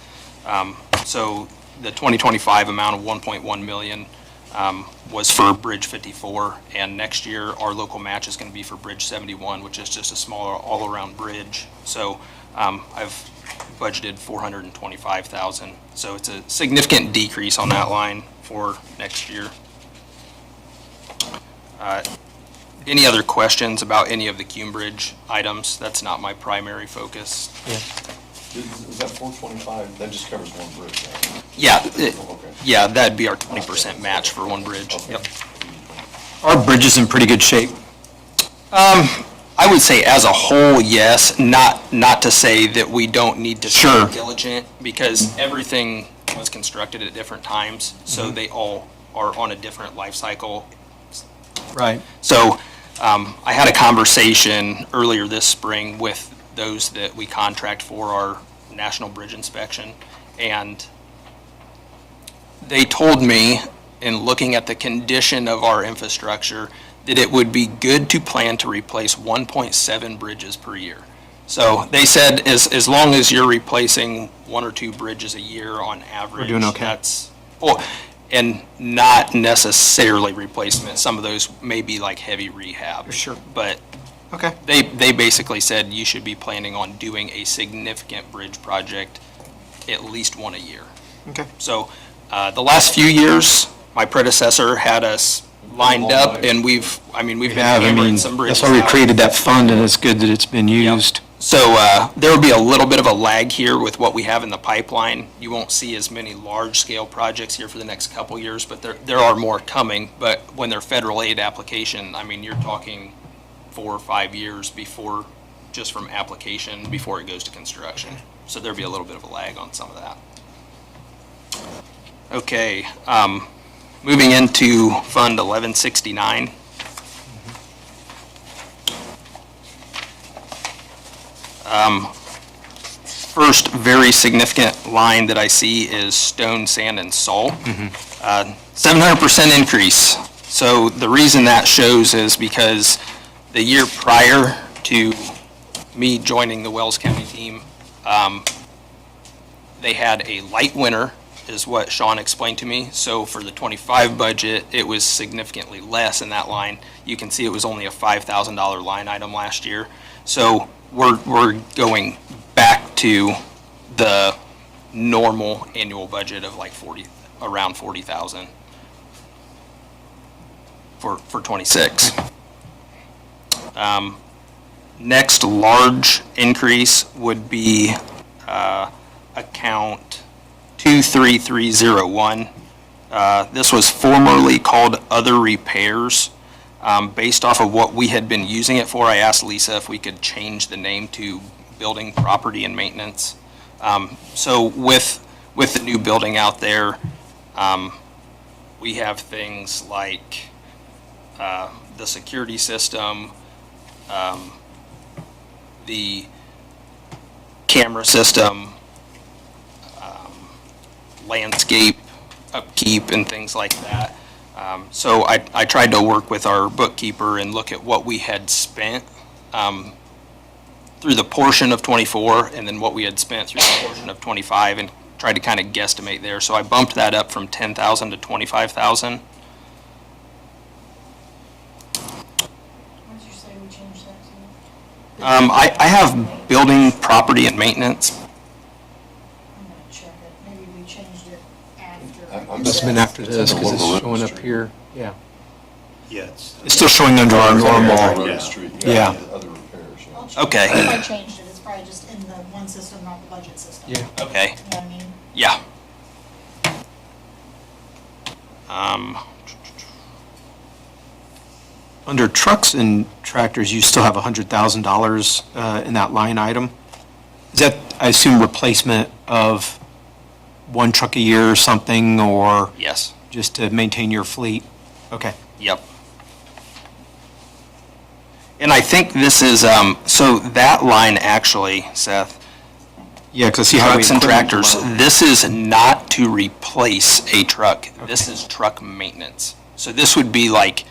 So the 2025 amount of 1.1 million was for Bridge 54, and next year our local match is going to be for Bridge 71, which is just a smaller all-around bridge. So I've budgeted 425,000. So it's a significant decrease on that line for next year. Any other questions about any of the Cume Bridge items? That's not my primary focus. Is that 425, that just covers one bridge, right? Yeah, Okay. yeah, that'd be our 20% match for one bridge. Okay. Yep. Our bridge is in pretty good shape. I would say as a whole, yes, not to say that we don't need to Sure. be diligent, because everything was constructed at different times, so they all are on a different life cycle. Right. So I had a conversation earlier this spring with those that we contract for our national bridge inspection, and they told me, in looking at the condition of our infrastructure, that it would be good to plan to replace 1.7 bridges per year. So they said as long as you're replacing 1 or 2 bridges a year on average. We're doing okay. That's, well, and not necessarily replacement. Some of those may be like heavy rehab. Sure. But Okay. they basically said you should be planning on doing a significant bridge project at least one a year. Okay. So the last few years, my predecessor had us lined up, and we've been hammering some bridges That's why we out. created that fund, and it's good that it's been used. So there will be a little bit of a lag here with what we have in the pipeline. You won't see as many large-scale projects here for the next couple years, but there are more coming. But when they're federal aid application, I mean, you're talking 4 or 5 years before, just from application, before it goes to construction. So there'll be a little bit of a lag on some of that. Okay, moving into Fund 1169. First very significant line that I see is stone, sand, and salt. 700% increase. So the reason that shows is because the year prior to me joining the Wells County team, they had a light winter, is what Sean explained to me. So for the 25 budget, it was significantly less in that line. You can see it was only a $5,000 line item last year. So we're going back to the normal annual budget of like around 40,000 for 26. Next large increase would be account 23301. This was formerly called other repairs. Based off of what we had been using it for, I asked Lisa if we could change the name to building, property, and maintenance. So with the new building out there, we have things like the security system, the camera system, landscape, upkeep, and things like that. So I tried to work with our bookkeeper and look at what we had spent through the portion of '24, and then what we had spent through the portion of '25, and tried to kind of guesstimate there. So I bumped that up from 10,000 to 25,000. What did you say we changed that to? I have building, property, and maintenance. I'm gonna check it, maybe we changed it after. I'm Must have been after It's this, under because it's Lower showing up Street. here. Yeah. Yeah, It's still showing under our normal. Road Street, Yeah. Other repairs, yeah. I'll check. Okay. If I changed it, it's probably just in the one system, not the budget system. Yeah. Okay, You know what I mean? yeah. Under trucks and tractors, you still have $100,000 in that line item. Is that, I assume, replacement of one truck a year or something, or Yes, just to maintain your fleet? Okay. yep. And I think this is, so that line actually, Seth, Yeah, because I see how. trucks and tractors, this is not to replace a truck. This is truck maintenance. So this would be like,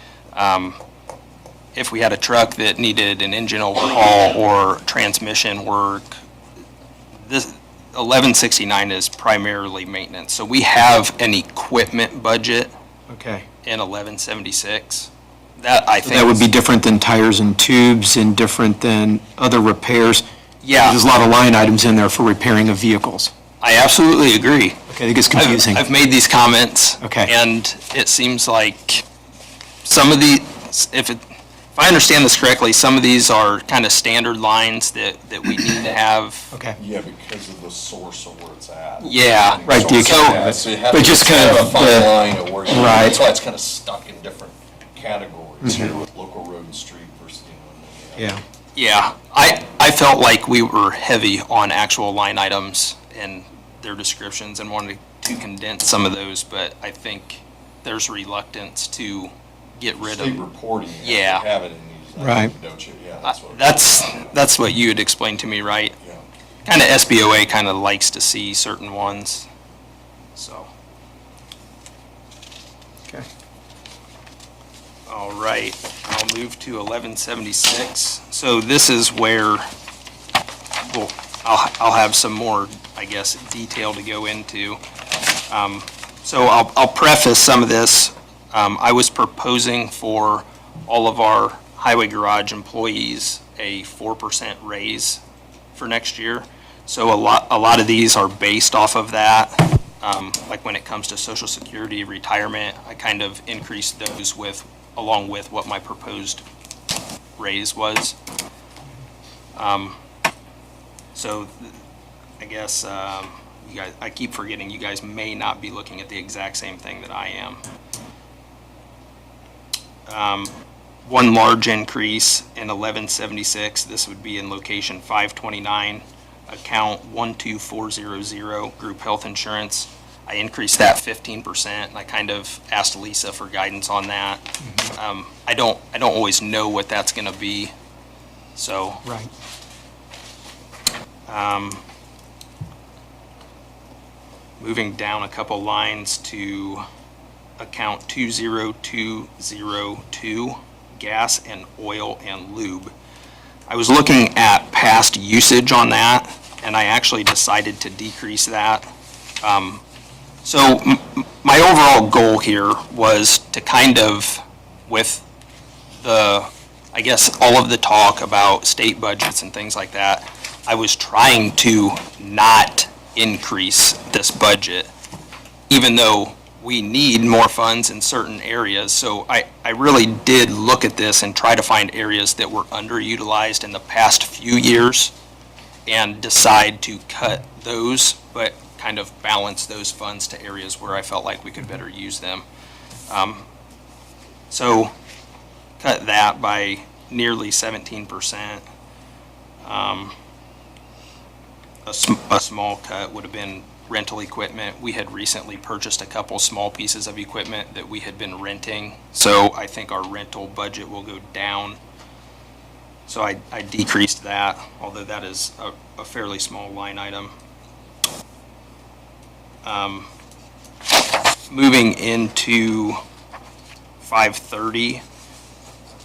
if we had a truck that needed an engine overhaul or transmission work, this 1169 is primarily maintenance. So we have an equipment budget Okay. in 1176. That I So think that would be is- different than tires and tubes and different than other repairs? Yeah, There's a lot of line items in there for repairing of vehicles. I absolutely agree. Okay, it gets confusing. I've made these comments. Okay. And it seems like some of these, if I understand this correctly, some of these are kind of standard lines that we need to have. Okay. Yeah, because of the source of where it's at. Yeah, right, the account of it. So you have But to just kind kind of of a fine the- line of where, you- Right. that's why it's kind of stuck in different categories here Mm-hmm. with local road and street versus, you know. Yeah. Yeah, I felt like we were heavy on actual line items and their descriptions and wanted to condense some of those, but I think there's reluctance to get rid State of. reporting, you Yeah. have to have it in these, Right. don't you? Yeah, that's what. That's what you had explained to me, right? Yeah. Kind of SBOA kind of likes to see certain ones, so. Okay. All right, I'll move to 1176. So this is where, well, I'll have some more, I guess, detail to go into. So I'll preface some of this. I was proposing for all of our highway garage employees a 4% raise for next year. So a lot of these are based off of that. Like when it comes to Social Security, retirement, I kind of increased those along with what my proposed raise was. So I guess, you guys, I keep forgetting you guys may not be looking at the exact same thing that I am. One large increase in 1176, this would be in location 529, account 12400, group health insurance. I increased that 15%, and I kind of asked Lisa for guidance on that. I don't always know what that's gonna be, so. Right. Moving down a couple lines to account 20202, gas and oil and lube. I was looking at past usage on that, and I actually decided to decrease that. So my overall goal here was to kind of, with the, I guess, all of the talk about state budgets and things like that, I was trying to not increase this budget, even though we need more funds in certain areas. So I really did look at this and try to find areas that were underutilized in the past few years and decide to cut those, but kind of balance those funds to areas where I felt like we could better use them. So cut that by nearly 17%. A small cut would have been rental equipment. We had recently purchased a couple small pieces of equipment that we had been renting, so I think our rental budget will go down So I decreased that, although that is a fairly small line item. Moving into 530,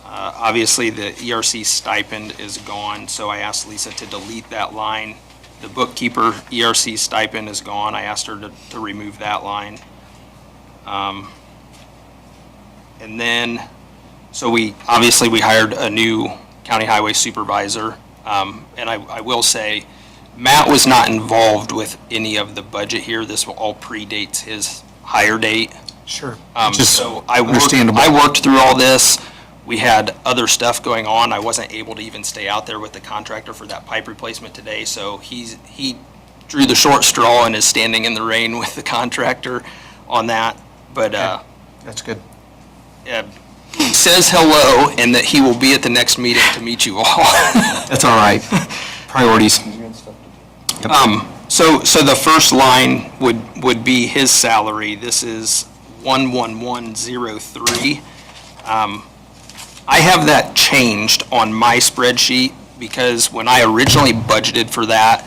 obviously the ERC stipend is gone, so I asked Lisa to delete that line. The bookkeeper ERC stipend is gone. I asked her to remove that line. And then, so we hired a new county highway supervisor. And I will say, Matt was not involved with any of the budget here. This all predates his hire date. Sure. So I understandable. worked through all this. We had other stuff going on. I wasn't able to even stay out there with the contractor for that pipe replacement today. So he drew the short straw and is standing in the rain with the contractor on that. But That's good. he says hello and that he will be at the next meeting to meet you all. That's all right. Priorities. So the first line would be his salary. This is 11103. I have that changed on my spreadsheet because when I originally budgeted for that,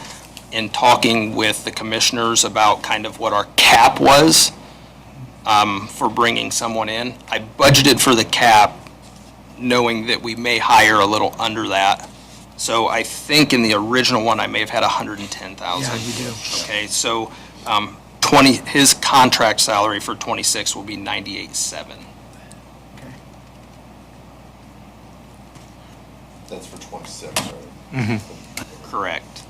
in talking with the commissioners about kind of what our cap was for bringing someone in, I budgeted for the cap knowing that we may hire a little under that. So I think in the original one, I may have had 110,000. Yeah, you do. Okay, so his contract salary for 26 will be 98.7. That's for 26, right? Correct.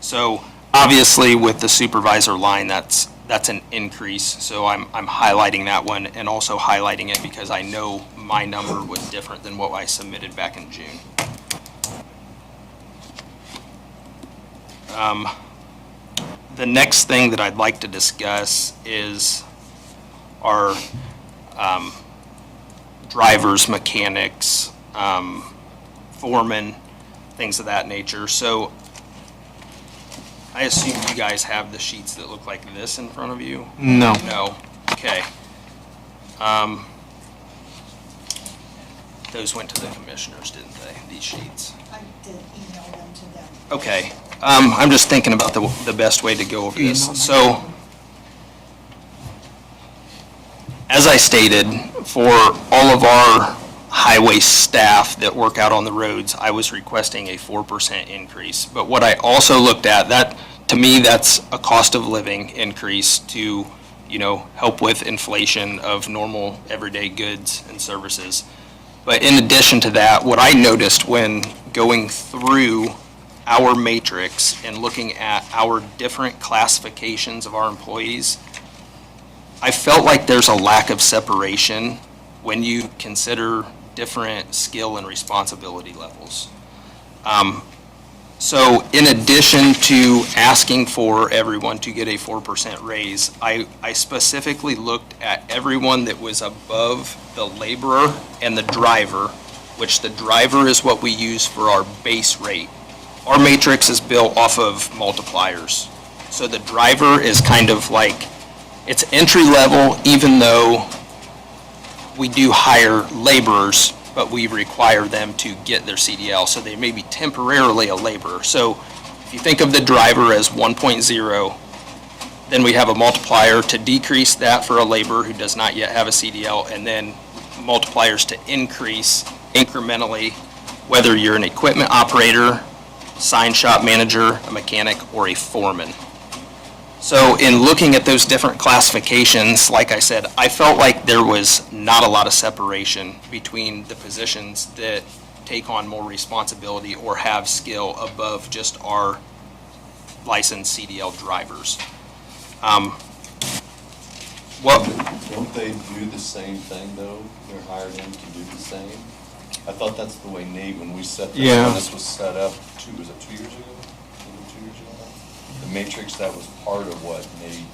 So obviously with the supervisor line, that's an increase. So I'm highlighting that one and also highlighting it because I know my number was different than what I submitted back in June. The next thing that I'd like to discuss is our drivers, mechanics, foremen, things of that nature. So I assume you guys have the sheets that look like this in front of you? No. No, okay. Those went to the commissioners, didn't they, these sheets? I did email them to them. Okay, I'm just thinking about the best way to go over this. So, as I stated, for all of our highway staff that work out on the roads, I was requesting a 4% increase. But what I also looked at, that, to me, that's a cost of living increase to, help with inflation of normal everyday goods and services. But in addition to that, what I noticed when going through our matrix and looking at our different classifications of our employees, I felt like there's a lack of separation when you consider different skill and responsibility levels. So in addition to asking for everyone to get a 4% raise, I specifically looked at everyone that was above the laborer and the driver, which the driver is what we use for our base rate. Our matrix is built off of multipliers. So the driver is kind of like, it's entry level, even though we do hire laborers, but we require them to get their CDL, so they may be temporarily a laborer. So if you think of the driver as 1.0, then we have a multiplier to decrease that for a laborer who does not yet have a CDL, and then multipliers to increase incrementally, whether you're an equipment operator, sign shop manager, a mechanic, or a foreman. So in looking at those different classifications, like I said, I felt like there was not a lot of separation between the positions that take on more responsibility or have skill above just our licensed CDL drivers. Don't they do the same thing, though? They're hired in to do the same? I thought that's the way Nate, when we set this, Yeah. when this was set up, was it 2 years ago? Was it 2 years ago? The matrix, that was part of what Nate,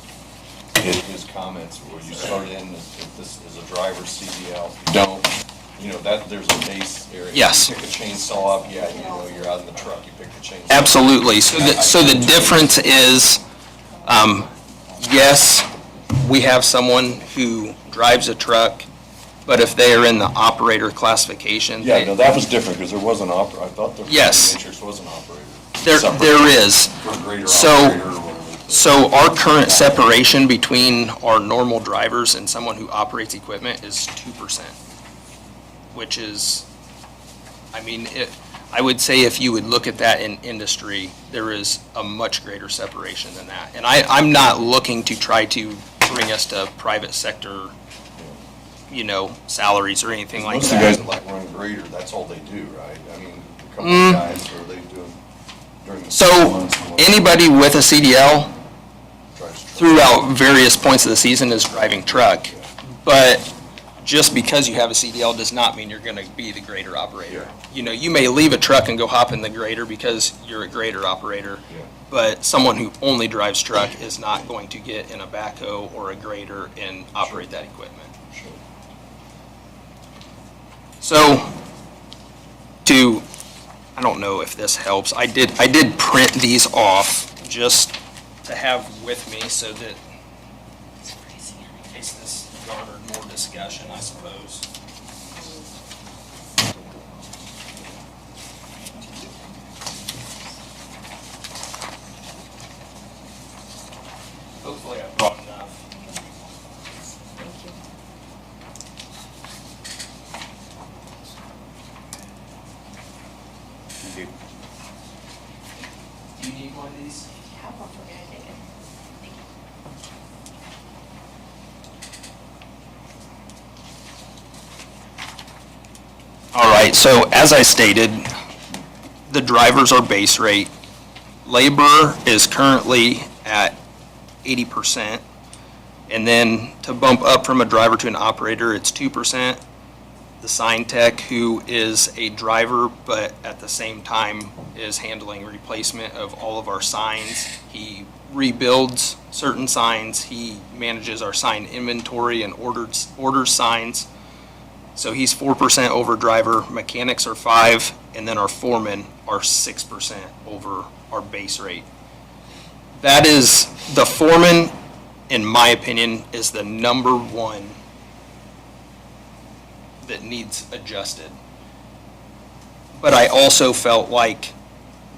his comments were, you start in, if this is a driver's CDL, you don't, that, there's a base area. Yes. You pick a chainsaw up, yeah, you're out in the truck, you pick the chainsaw. Absolutely. So the difference is, yes, we have someone who drives a truck But if they are in the operator classification. Yeah, they- no, that was different, because there was an I thought the Yes. matrix was an operator. There Separate is. For a greater So- operator or whatever. So our current separation between our normal drivers and someone who operates equipment is 2%, which is, I mean, I would say if you would look at that in industry, there is a much greater separation than that. And I'm not looking to try to bring us to private sector, salaries or anything like Most of the guys that. that like run grader, that's all they do, right? I mean, a couple of guys, or they do them during the So summer months and whatnot. anybody with a CDL Drives trucks. throughout various points of the season is driving truck. But just because you have a CDL does not mean you're going to be the grader operator. You may leave a truck and go hop in the grader because you're a grader operator. Yeah. But someone who only drives truck is not going to get in a backhoe or a grader and operate that equipment. Sure. So, I don't know if this helps. I did print these off just to have with me so that in case this garnered more discussion, I suppose. Hopefully I brought enough. Thank you. Do you need one of these? Have one for me, I think. All right, so as I stated, the drivers are base rate. Labor is currently at 80%. And then to bump up from a driver to an operator, it's 2%. The sign tech, who is a driver, but at the same time is handling replacement of all of our signs. He rebuilds certain signs. He manages our sign inventory and orders signs. So he's 4% over driver, mechanics are 5%, and then our foremen are 6% over our base rate. That is, the foreman, in my opinion, is the number one that needs adjusted. But I also felt like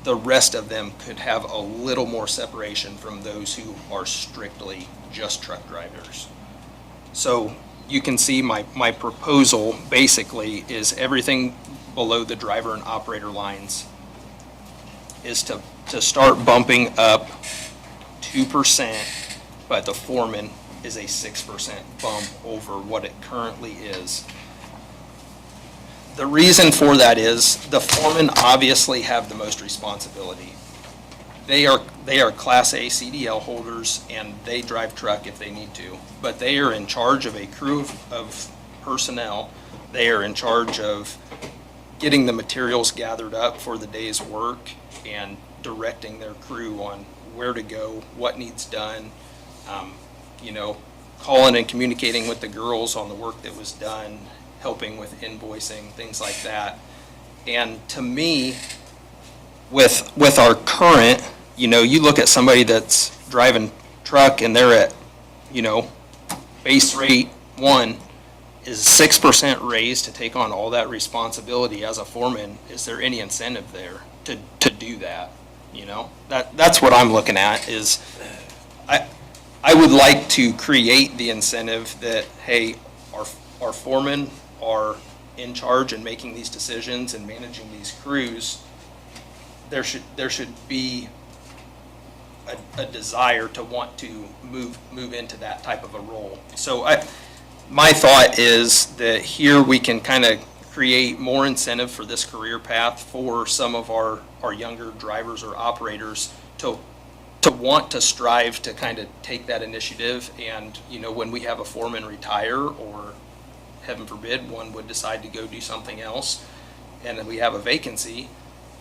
the rest of them could have a little more separation from those who are strictly just truck drivers. So you can see my proposal basically is everything below the driver and operator lines is to start bumping up 2%, but the foreman is a 6% bump over what it currently is. The reason for that is the foremen obviously have the most responsibility. They are Class A CDL holders and they drive truck if they need to, but they are in charge of a crew of personnel. They are in charge of getting the materials gathered up for the day's work and directing their crew on where to go, what needs done, calling and communicating with the girls on the work that was done, helping with invoicing, things like that. And to me, with our current, you look at somebody that's driving truck and they're at, base rate 1 is 6% raised to take on all that responsibility as a foreman. Is there any incentive there to do that? That's what I'm looking at is I would like to create the incentive that, hey, our foremen are in charge and making these decisions and managing these crews. There should be a desire to want to move into that type of a role. So my thought is that here we can kind of create more incentive for this career path for some of our younger drivers or operators to want to strive to kind of take that initiative. And, when we have a foreman retire or heaven forbid, one would decide to go do something else and then we have a vacancy,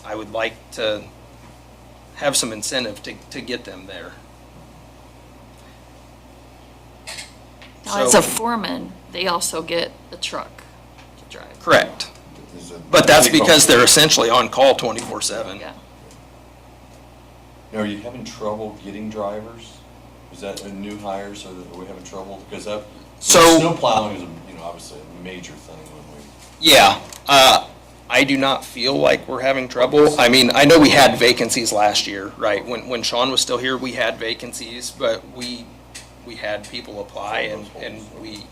I would like to have some incentive to get them there. Now, as a foreman, they also get a truck to drive. Correct. Is it- But that's because they're essentially on call 24/7. Yeah. Now, are you having trouble getting drivers? Is that a new hires, or are we having trouble? Because that, So- snow plowing is, obviously a major thing when we. Yeah, I do not feel like we're having trouble. I mean, I know we had vacancies last year, right? When Sean was still here, we had vacancies, but we had people apply and we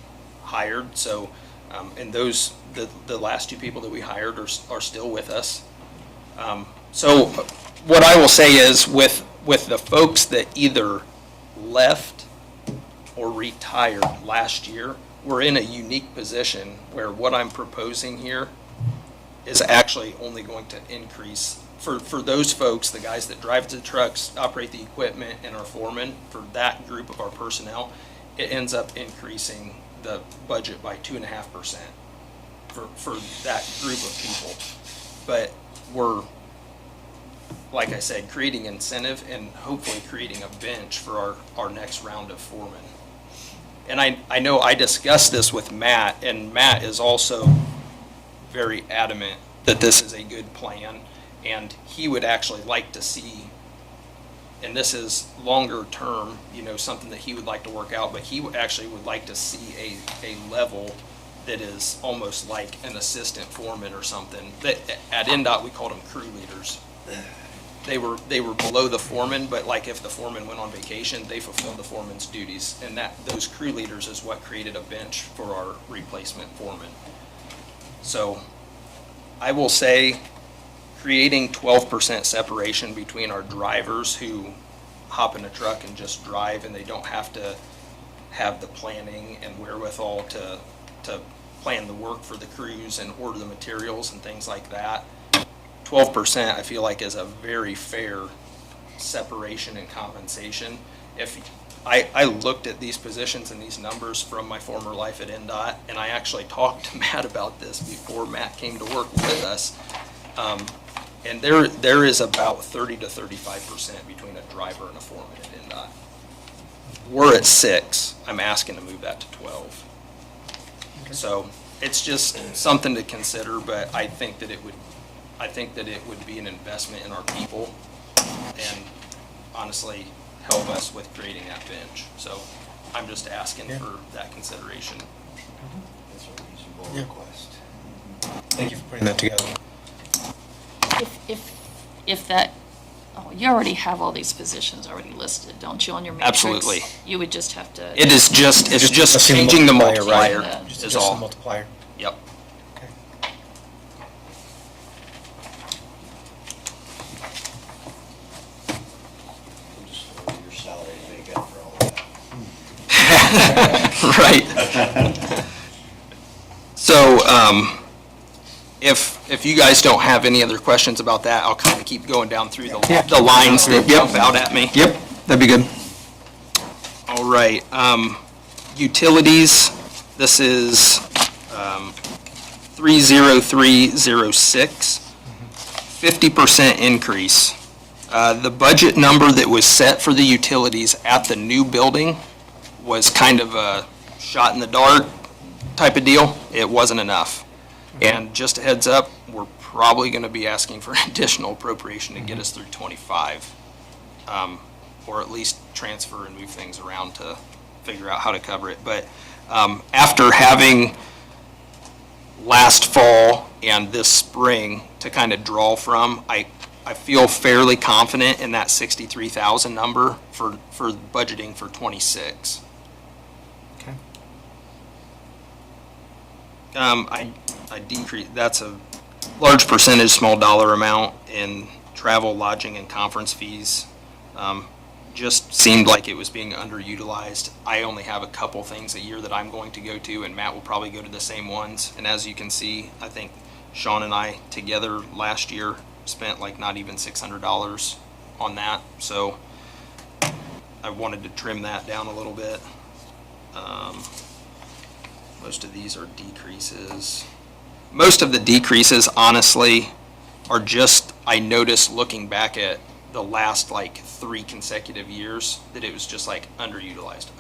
hired, so, and those, the last two people that we hired are still with us. So what I will say is with the folks that either left or retired last year, we're in a unique position where what I'm proposing here is actually only going to increase. For those folks, the guys that drive the trucks, operate the equipment, and are foremen, for that group of our personnel, it ends up increasing the budget by 2.5% for that group of people. But we're, like I said, creating incentive and hopefully creating a bench for our next round of foremen. And I know I discussed this with Matt, and Matt is also very adamant that this is a good plan, and he would actually like to see, and this is longer term, something that he would like to work out, but he actually would like to see a level that is almost like an assistant foreman or something. That at NDOT we called them crew leaders. They were below the foreman, but like if the foreman went on vacation, they fulfilled the foreman's duties, and those crew leaders is what created a bench for our replacement foreman. So I will say creating 12% separation between our drivers who hop in a truck and just drive, and they don't have to have the planning and wherewithal to plan the work for the crews and order the materials and things like that. 12% I feel like is a very fair separation and compensation. If I looked at these positions and these numbers from my former life at NDOT, and I actually talked to Matt about this before Matt came to work with us. And there is about 30 to 35% between a driver and a foreman at NDOT. We're at 6. I'm asking to move that to 12. So it's just something to consider, but I think that it would be an investment in our people and honestly help us with creating that bench. So I'm just asking for that consideration. That's a reasonable request. Thank you for putting that together. If that, you already have all these positions already listed, don't you, on your matrix? Absolutely. You would just have to. It's just adjusting the changing the multiplier, multiplier right? Just is adjust the all. multiplier. Yep. Okay. Just lower your salary to make up for all that. Right. So, if you guys don't have any other questions about that, I'll kind of keep going down through the lines that jump out at me. Yep, that'd be good. All right, utilities, this is 30306, 50% increase. The budget number that was set for the utilities at the new building was kind of a shot in the dark type of deal. It wasn't enough. And just a heads up, we're probably going to be asking for an additional appropriation to get us through 25, or at least transfer and move things around to figure out how to cover it. But after having last fall and this spring to kind of draw from, I feel fairly confident in that 63,000 number for budgeting for 26. Okay. I decrease, that's a large percentage, small dollar amount in travel, lodging, and conference fees. Just seemed like it was being underutilized. I only have a couple things a year that I'm going to go to, and Matt will probably go to the same ones. And as you can see, I think Sean and I together last year spent like not even $600 on that. So I wanted to trim that down a little bit. Most of these are decreases. Most of the decreases, honestly, are just, I noticed looking back at the last like 3 consecutive years that it was just like underutilized.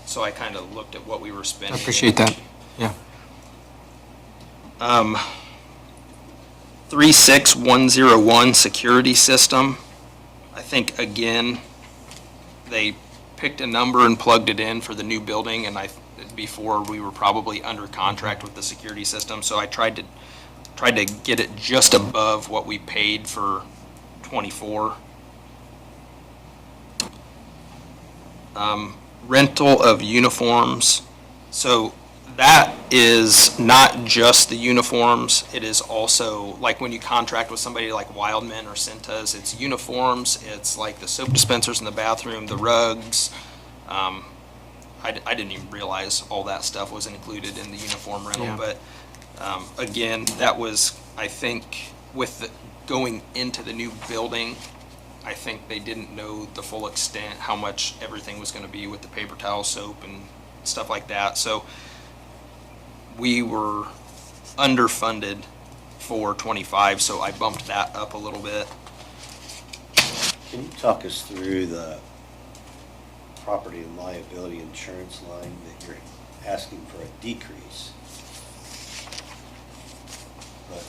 So I kind of looked at what we were I spending. appreciate that. Yeah. 36101 security system. I think again, they picked a number and plugged it in for the new building, and before we were probably under contract with the security system, so I tried to get it just above what we paid for 24. Rental of uniforms. So that is not just the uniforms. It is also, like when you contract with somebody like Wildman or Cintas, it's uniforms, it's like the soap dispensers in the bathroom, the rugs. I didn't even realize all that stuff was included in the uniform rental, Yeah. but again, that was, I think, with going into the new building, I think they didn't know the full extent how much everything was going to be with the paper towel, soap, and stuff like that. So we were underfunded for 25, so I bumped that up a little bit. Can you talk us through the property and liability insurance line that you're asking for a decrease? But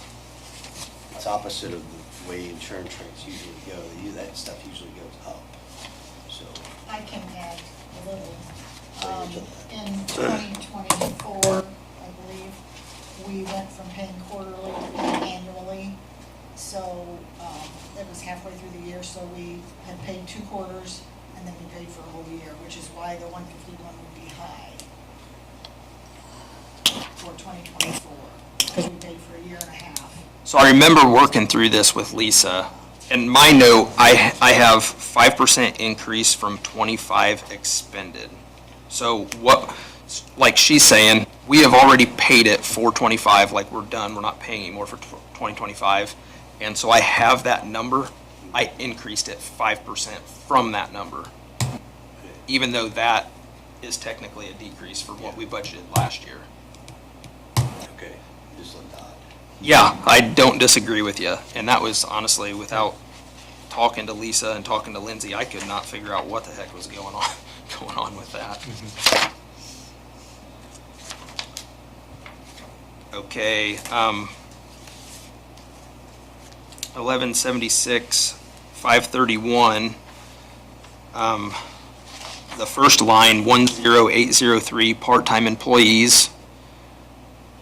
it's opposite of the way insurance rates usually go. That stuff usually goes up, so. I can add a little. Right. In 2024, I believe, we went from paying quarterly to paying annually. So it was halfway through the year, so we had paid 2 quarters, and then we paid for a whole year, which is why the 151 would be high for 2024, because we paid for a year and a half. So I remember working through this with Lisa, and my note, I have 5% increase from 25 expended. So what, like she's saying, we have already paid it for 25, like we're done, we're not paying anymore for 2025. And so I have that number, I increased it 5% from that number, even though that is technically a decrease from what we budgeted last year. Okay, just a nod. Yeah, I don't disagree with you, and that was honestly, without talking to Lisa and talking to Lindsay, I could not figure out what the heck was going on with that. Okay, 1176, 531, the first line, 10803, part-time employees.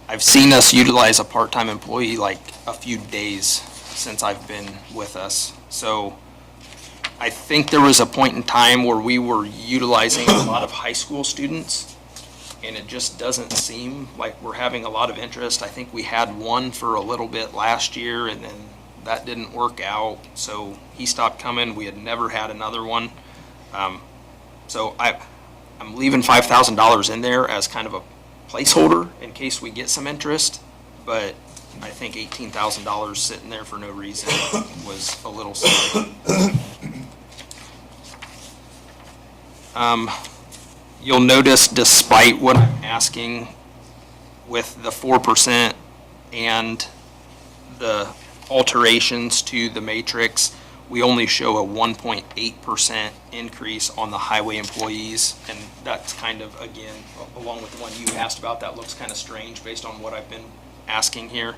I've seen us utilize a part-time employee like a few days since I've been with us. So I think there was a point in time where we were utilizing a lot of high school students, and it just doesn't seem like we're having a lot of interest. I think we had one for a little bit last year, and then that didn't work out, so he stopped coming. We had never had another one. So I'm leaving $5,000 in there as kind of a placeholder in case we get some interest, but I think $18,000 sitting there for no reason was a little silly. You'll notice, despite what I'm asking with the 4% and the alterations to the matrix, we only show a 1.8% increase on the highway employees, and that's kind of, again, along with the one you asked about, that looks kind of strange based on what I've been asking here.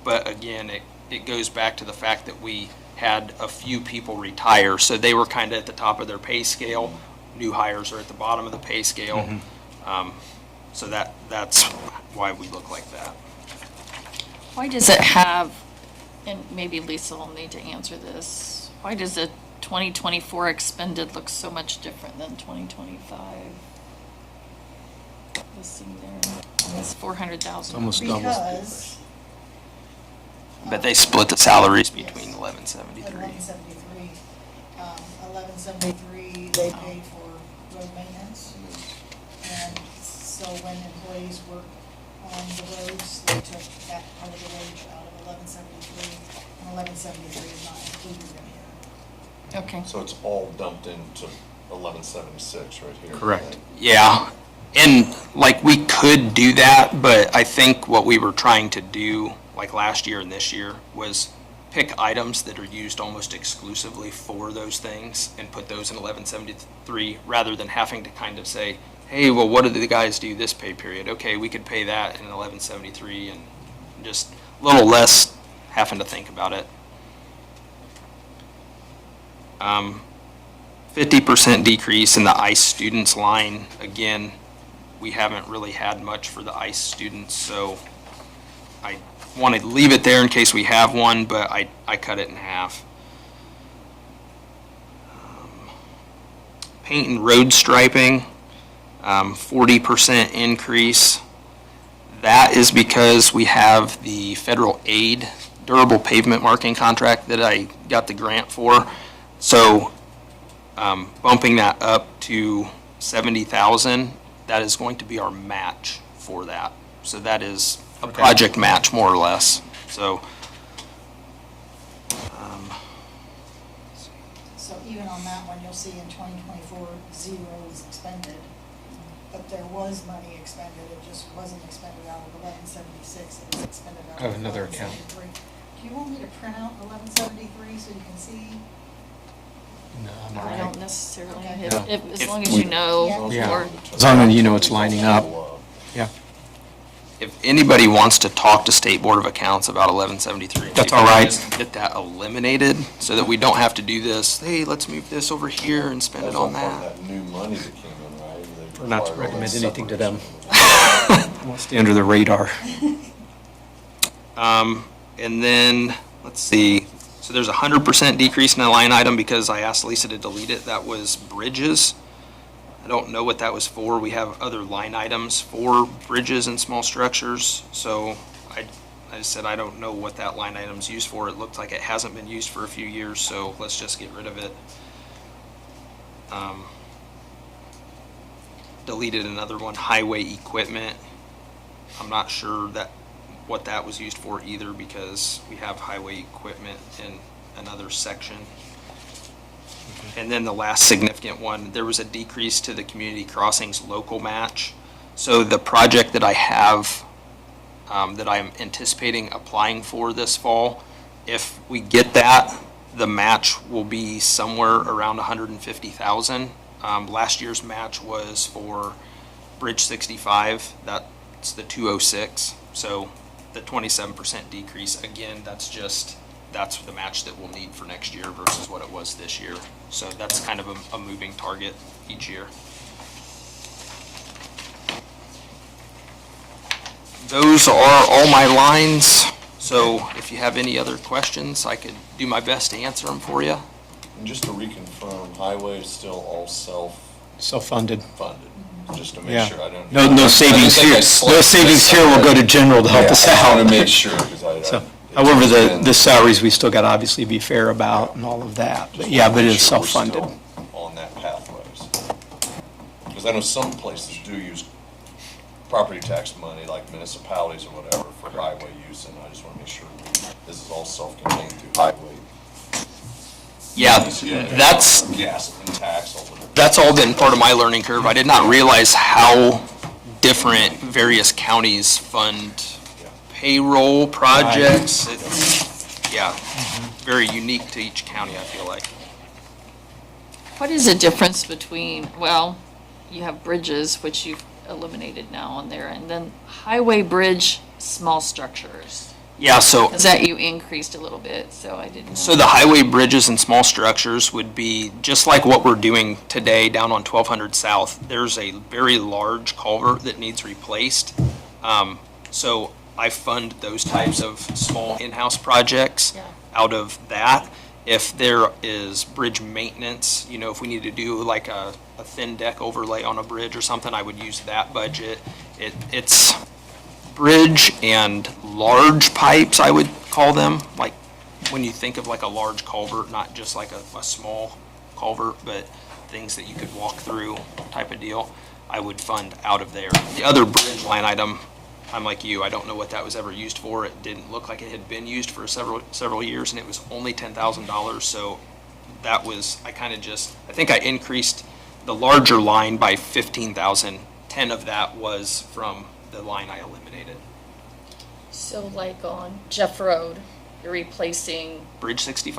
But again, it goes back to the fact that we had a few people retire, so they were kind of at the top of their pay scale. New hires are at the bottom of the pay scale. So that's why we look like that. Why does it have, and maybe Lisa will need to answer this, why does the 2024 expended look so much different than 2025? Listing there, it's 400,000. Almost double. Because But they split the salaries between 1173. at 1173, 1173, they paid for road maintenance. And so when employees work on the roads, they took that part of the wage out of 1173, and 1173 is not included in here. Okay. So it's all dumped into 1176 right here. Correct. Yeah, and like we could do that, but I think what we were trying to do, like last year and this year, was pick items that are used almost exclusively for those things and put those in 1173, rather than having to kind of say, hey, well, what did the guys do this pay period? Okay, we could pay that in 1173, and just a little less having to think about it. 50% decrease in the ICE students line. Again, we haven't really had much for the ICE students, so I want to leave it there in case we have one, but I cut it in half. Paint and road striping, 40% increase. That is because we have the federal aid durable pavement marking contract that I got the grant for. So bumping that up to 70,000, that is going to be our match for that. So that is a project match, more or less. So So even on that one, you'll see in 2024, zero was expended, but there was money expended, it just wasn't expended out of 1176, it was expended out of Another account. 1173. Do you want me to print out 1173 so you can see? No, I'm all I right. don't necessarily, Okay. as long as you know, Yeah. or, As long as you know it's lining up. Yeah. if anybody wants to talk to State Board of Accounts about 1173. That's all right. Just get that eliminated so that we don't have to do this, hey, let's move this over here and spend it That's all on part of that. that new money that came in, right? They We're not to required all recommend that anything to them. separation. We'll stay under the radar. And then, let's see, so there's a 100% decrease in a line item because I asked Lisa to delete it. That was bridges. I don't know what that was for. We have other line items for bridges and small structures. So I just said, I don't know what that line item's used for. It looks like it hasn't been used for a few years, so let's just get rid of it. Deleted another one, highway equipment. I'm not sure what that was used for either because we have highway equipment in another section. And then the last significant one, there was a decrease to the community crossings local match. So the project that I have, that I'm anticipating applying for this fall, if we get that, the match will be somewhere around 150,000. Last year's match was for Bridge 65, that's the 206. So the 27% decrease, again, that's the match that we'll need for next year versus what it was this year. So that's kind of a moving target each year. Those are all my lines. So if you have any other questions, I could do my best to answer them for you. And just to reconfirm, highway is still all self-funded, Self-funded. just to Yeah. make sure I don't. No savings I think I here. slipped No savings here will go to general to help us Yeah, I out. want to make sure, because I. So, it's however, been- the salaries, we still got to obviously be fair about and all of that. But yeah, but it is Just wanna make sure we're self-funded. still on that pathways. Because I know some places do use property tax money, like municipalities or whatever, for highway use, and I just want to make sure this is all self-contained through highway. Yeah, that's, Gas and tax, all of it. that's all been part of my learning curve. I did not realize how different various counties fund payroll projects. It's, yeah, very unique to each county, I feel like. what is the difference between, well, you have bridges, which you've eliminated now on there, and then highway, bridge, small structures? Yeah, so Because that you increased a little bit, so I didn't know. So the highway bridges and small structures would be just like what we're doing today down on 1200 South. There's a very large culvert that needs replaced. So I fund those types of small in-house projects Yeah. out of that. If there is bridge maintenance, if we need to do like a thin deck overlay on a bridge or something, I would use that budget. It's bridge and large pipes, I would call them, like when you think of like a large culvert, not just like a small culvert, but things that you could walk through type of deal, I would fund out of there. The other bridge line item, I'm like you, I don't know what that was ever used for. It didn't look like it had been used for several years, and it was only $10,000, so that was, I think I increased the larger line by 15,000. 10 of that was from the line I eliminated. So like on Jeff Road, you're replacing Bridge 65.